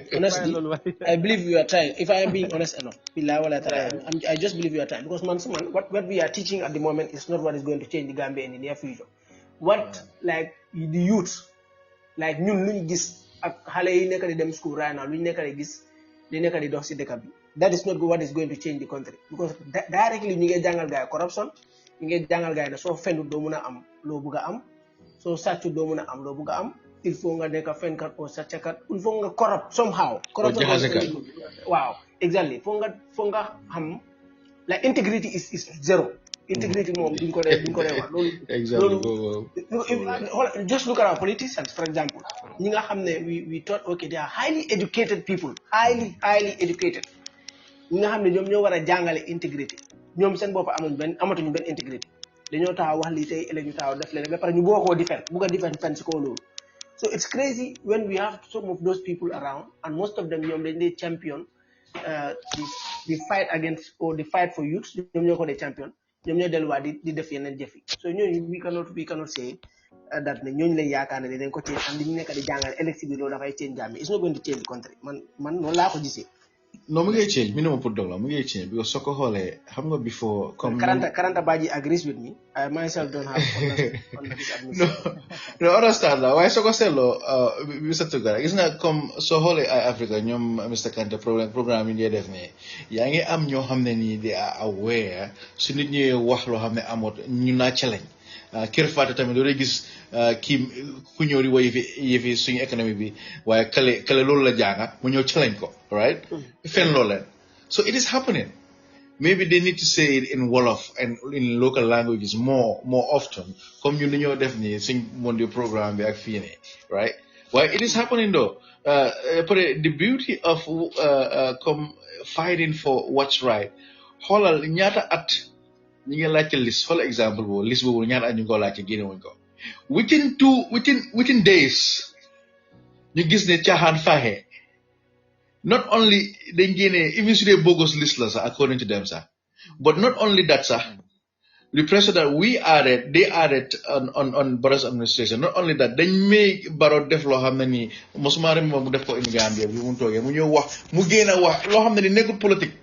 I believe you are trying. If I am being honest enough, I just believe you are trying. Because what we are teaching at the moment is not what is going to change the Gambia in the near future. What like the youth, like ñun luñ gis ak xale yi nekk di dem school right now luñ nekk di gis di nekk di dox si dëkk bi. That is not what is going to change the country. Because directly ñu ngi jàngal gaay corruption, ñu ngi jàngal gaay ne soo fendu doo mun a am loo bëgg a am, soo sàccu doo mun a am loo bëgg a am. Il faut nga nekk fenkat ou sàcckat il faut nga corrupt somehow. Wow, exactly. Foo nga xam like integrity is zero. Integrity moom duñ ko dee wax loolu. Just look at our politicians for example. ñi nga xam ne we thought okay they are highly educated people. Highly educated. ñi nga xam ne ñoom ñoo war a jàngale integrity. ñoom seen bopp amatuñu benn integrity. dañoo taxaw wax lii tey ëllëg ñu taxaw def leen ba pare ñu bëgg koo defend fen si kaw loolu. So it's crazy when we have some of those people around, and most of them, they champion the fight against or the fight for youth. They champion. They defend Jeffy. So we cannot say that the new and it's not going to change the country. Man, no la No, mu ngi change. Minimum put dollar. Mu ngi change because soko hole. Xam nga before. Karanta Baji agrees with me. I myself don't have on this administration. No, understand that. Why soko selo? Mr. Tugara. Gis nga comme so hole ay Africa ñoom Mr. Kante programme yi def ne. Yaa ngi am ñoo xam ne ni they are aware su nit ñi wax loo xam ne amot ñu na challenge. Kër Fatou tamit doo gis kii ku ñëw di woy yëfi suñu économie bi waaye kale loolu la jànga mu ñëw challenge ko right fen loolu leen so it is happening maybe they need to say it in Wolof and in local languages more often comme ñun dañoo def ni suñ mondio programme bi ak fii ne right waaye it is happening though the beauty of comme fighting for what's right xoolal ñaata at ñi ngi laajte list for example boobu list boobu ñaata at ñu ko laajte génne wuñ ko within days ñu gis ne caaxaan faaxee not only dañ génne even su dee bogus list la sax according to them sax but not only that sax the pressure that they added on Barrow's administration not only that dañ may Barrow def loo xam ne nii mosuma rek moom mu def ko in Gambia bi mu toogee mu ñëw wax mu génn a wax loo xam ne ni nekkul politique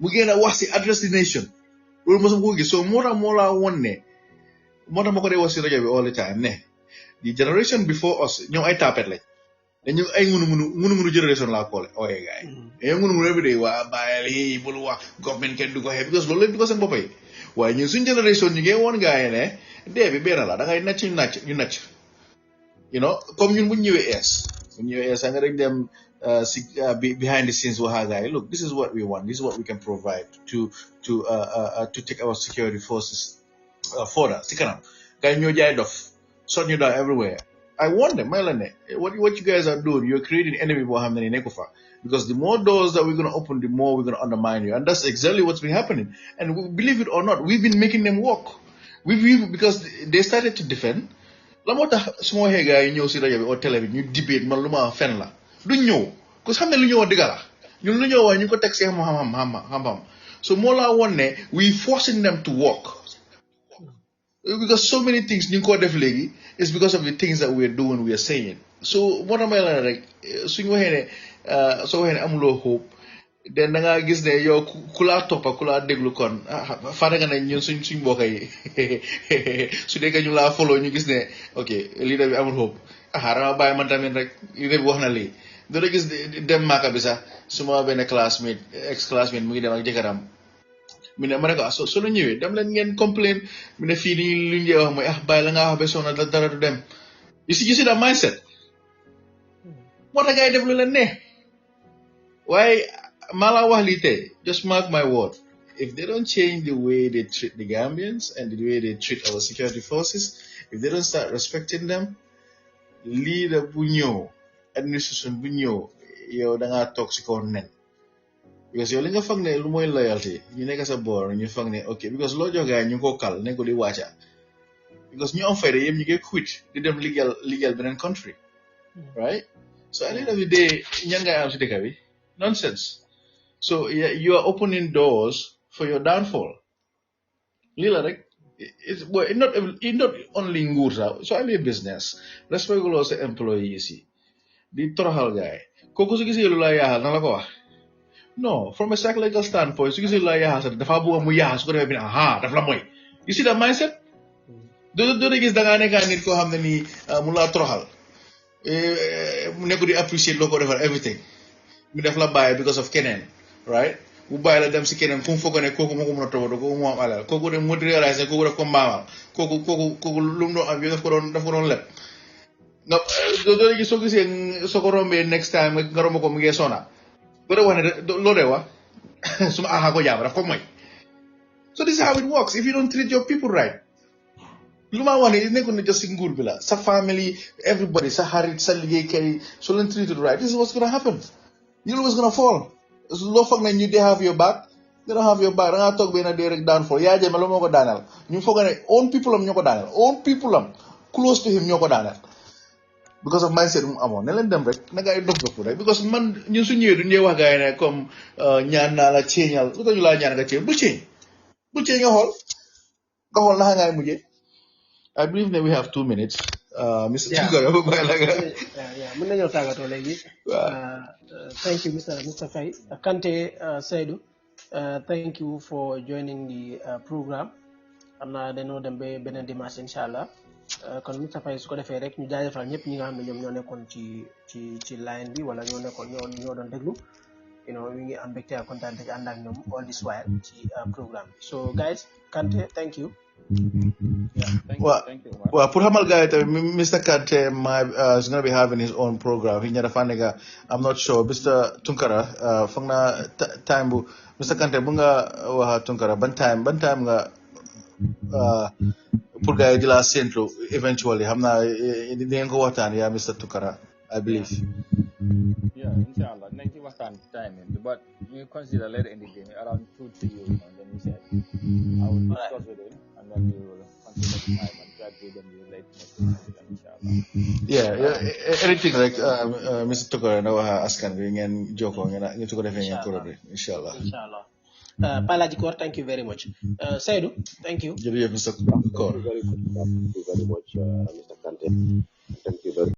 mu génn a wax si address the nation loolu mosuma ko gis so moo tax moo laa won ne moo tax ma ko dee wax si rajo bi all the time ne the generation before us ñoom ay tapet lañ dañu ay munu generation laa koole ooyee gaay dañoo munu every day waa bàyyil bul wax government kenn du ko xeeb because loolu leen di ko seen boppa yi waaye ñun suñ generation ñu ngi woon gaay ne dee bi benn la da ngay nacc ñu nacc you know comme ñun bu ñu ñëwee ees nga rek dem behind the scenes waxa gaay look this is what we want this is what we can provide to take our security forces further si kanam gaay ñoo jaay dof sot ñu down everywhere I want them what you guys are doing you're creating enemy boo xam ne nekku fa because the more doors that we're going to open the more we're going to undermine you and that's exactly what's been happening and believe it or not we've been making them walk because they started to defend la moo tax su ma waxee gaay yi ñëw si rajo bi au télé bi ñu debate man lu ma fen la duñ ñëw parce que xam ne lu ñëw digga la ñun lu ñëw wax ñu ko teg si xam-xam so moo laa woon ne we forcing them to walk because so many things ñu ko def léegi is because of the things that we are doing we are saying so moo tax may la rek suñu waxee ne soo waxee ne amuloo hope den da nga gis ne yow ku laa toppa ku laa déglu kon fàtte nga ne ñun suñ mbokk yi su dee ñu laa follow ñu gis ne ok leader bi amul hope dama bàyyi man tamit rek leader bi wax na lii doo gis dem maaka bi sax suma benn classmate ex classmate mu ngi dem ak jëkkëram mi ne ma ne ko so lu ñëwee dem leen ngeen complain mi ne fii nii lu ñu wax mooy bàyyi la nga wax ba soona dara du dem you see that mindset moo tax ngay def lu leen ne waaye Mala Wahlite, just mark my word. If they don't change the way they treat the Gambians and the way they treat our security forces, if they don't start respecting them, leader bunyo, administration bunyo, yo danga toxic on nen. Because yo linga fang ne lumoy loyalty, you neka sa bor, you fang ne okay. Because lojo guy you go kal, ne go di wacha. Because you on Friday you get quit, did them legal in country, right? So at the end of the day, young guy am si nonsense. So you are opening doors for your downfall. Lila, like, it's not only ngursa. So I'm a business. Let's regular say employees. The trohal guy. Koko su gisi lula yahal na lako. No, from a psychological standpoint, su gisi lula yahal. Dafa buwa mu yahal. Su ko defe bin dafa moy. You see that mindset? Do they gis dangane ka nit ko hamne ni mula trohal. Neko di appreciate loko defa everything. Mi def la buy because of Kenen. Right? Bu bàyyi la dem si keneen fu mu foog ne kooku moo ko mën a toppatoo kooku moo am alal kooku de mu réalise ne kooku daf ko mbaamal kooku lu mu doon am daf ko doon leb nga doo gis soo gisee soo ko rombee next time nga romb ko mu ngi sona doo de wax ne loo de wax suma aha ko jaam daf ko moy so this is how it works if you don't treat your people right lu ma wax ne nekkul ne just si nguur bi la sa family everybody sa xarit sa liggéeykat yi so leen treated right this is what's gonna happen you know what's gonna fall loo foog ne ñu they have your back they don't have your back da ngaa toog benn dee rek daan fo yaa jëme la moo ko daaneel ñu foog ne own people am ñoo ko daaneel own people am close to him ñoo ko daaneel because of mindset mu amoon ne leen dem rek na ngay dof rek because man ñun su ñëwee du ñuy wax gars yi ne comme ñaan naa la ceeñal lu tax ñu laa ñaan nga ceeñ bul ceeñ nga xool naka ngay mujjee I believe that we have 2 minutes. Mr. Tunkara, mën nañoo tàggatoo léegi. Thank you, Mr. Faye. Kante Seydou, thank you for joining the program. Xam naa dañoo dem ba beneen dimanche incha allah. Kon Mr. Faye su ko defee rek ñu jaajëfal ñëpp ñi nga xam ne ñoom ñoo nekkoon ci line bi wala ñoo doon déglu. You know, we ngi am mbégte ak kontaan te ànd ak ñoom all this while ci programme bi. So guys, Kante, thank you. Thank you. Well, pour xamal gars yi tamit Mr. Kante is going to be having his own program. I'm not sure. Mr. Tunkara, foog naa time bu Mr. Kante bu nga wax Tunkara ban time nga pour gars yi di la séntu eventually xam naa di ngeen ko waxtaan yaa Mr. Tunkara I believe. Yeah, inshallah. Nañ ci waxtaan time but you consider later in the game around 2-3 years and then we said I will discuss with him and then we will consider the time and try to give them the late message inshallah. Yeah, anything like Mr. Tunkara na wax askan bi ngeen jokkoo ngeen su ko defee ngeen collaborate inshallah. Palaji Kor, thank you very much. Seydou, thank you. Jërëjëf Mr. Kor. Thank you very much, Mr. Kante. Thank you very much.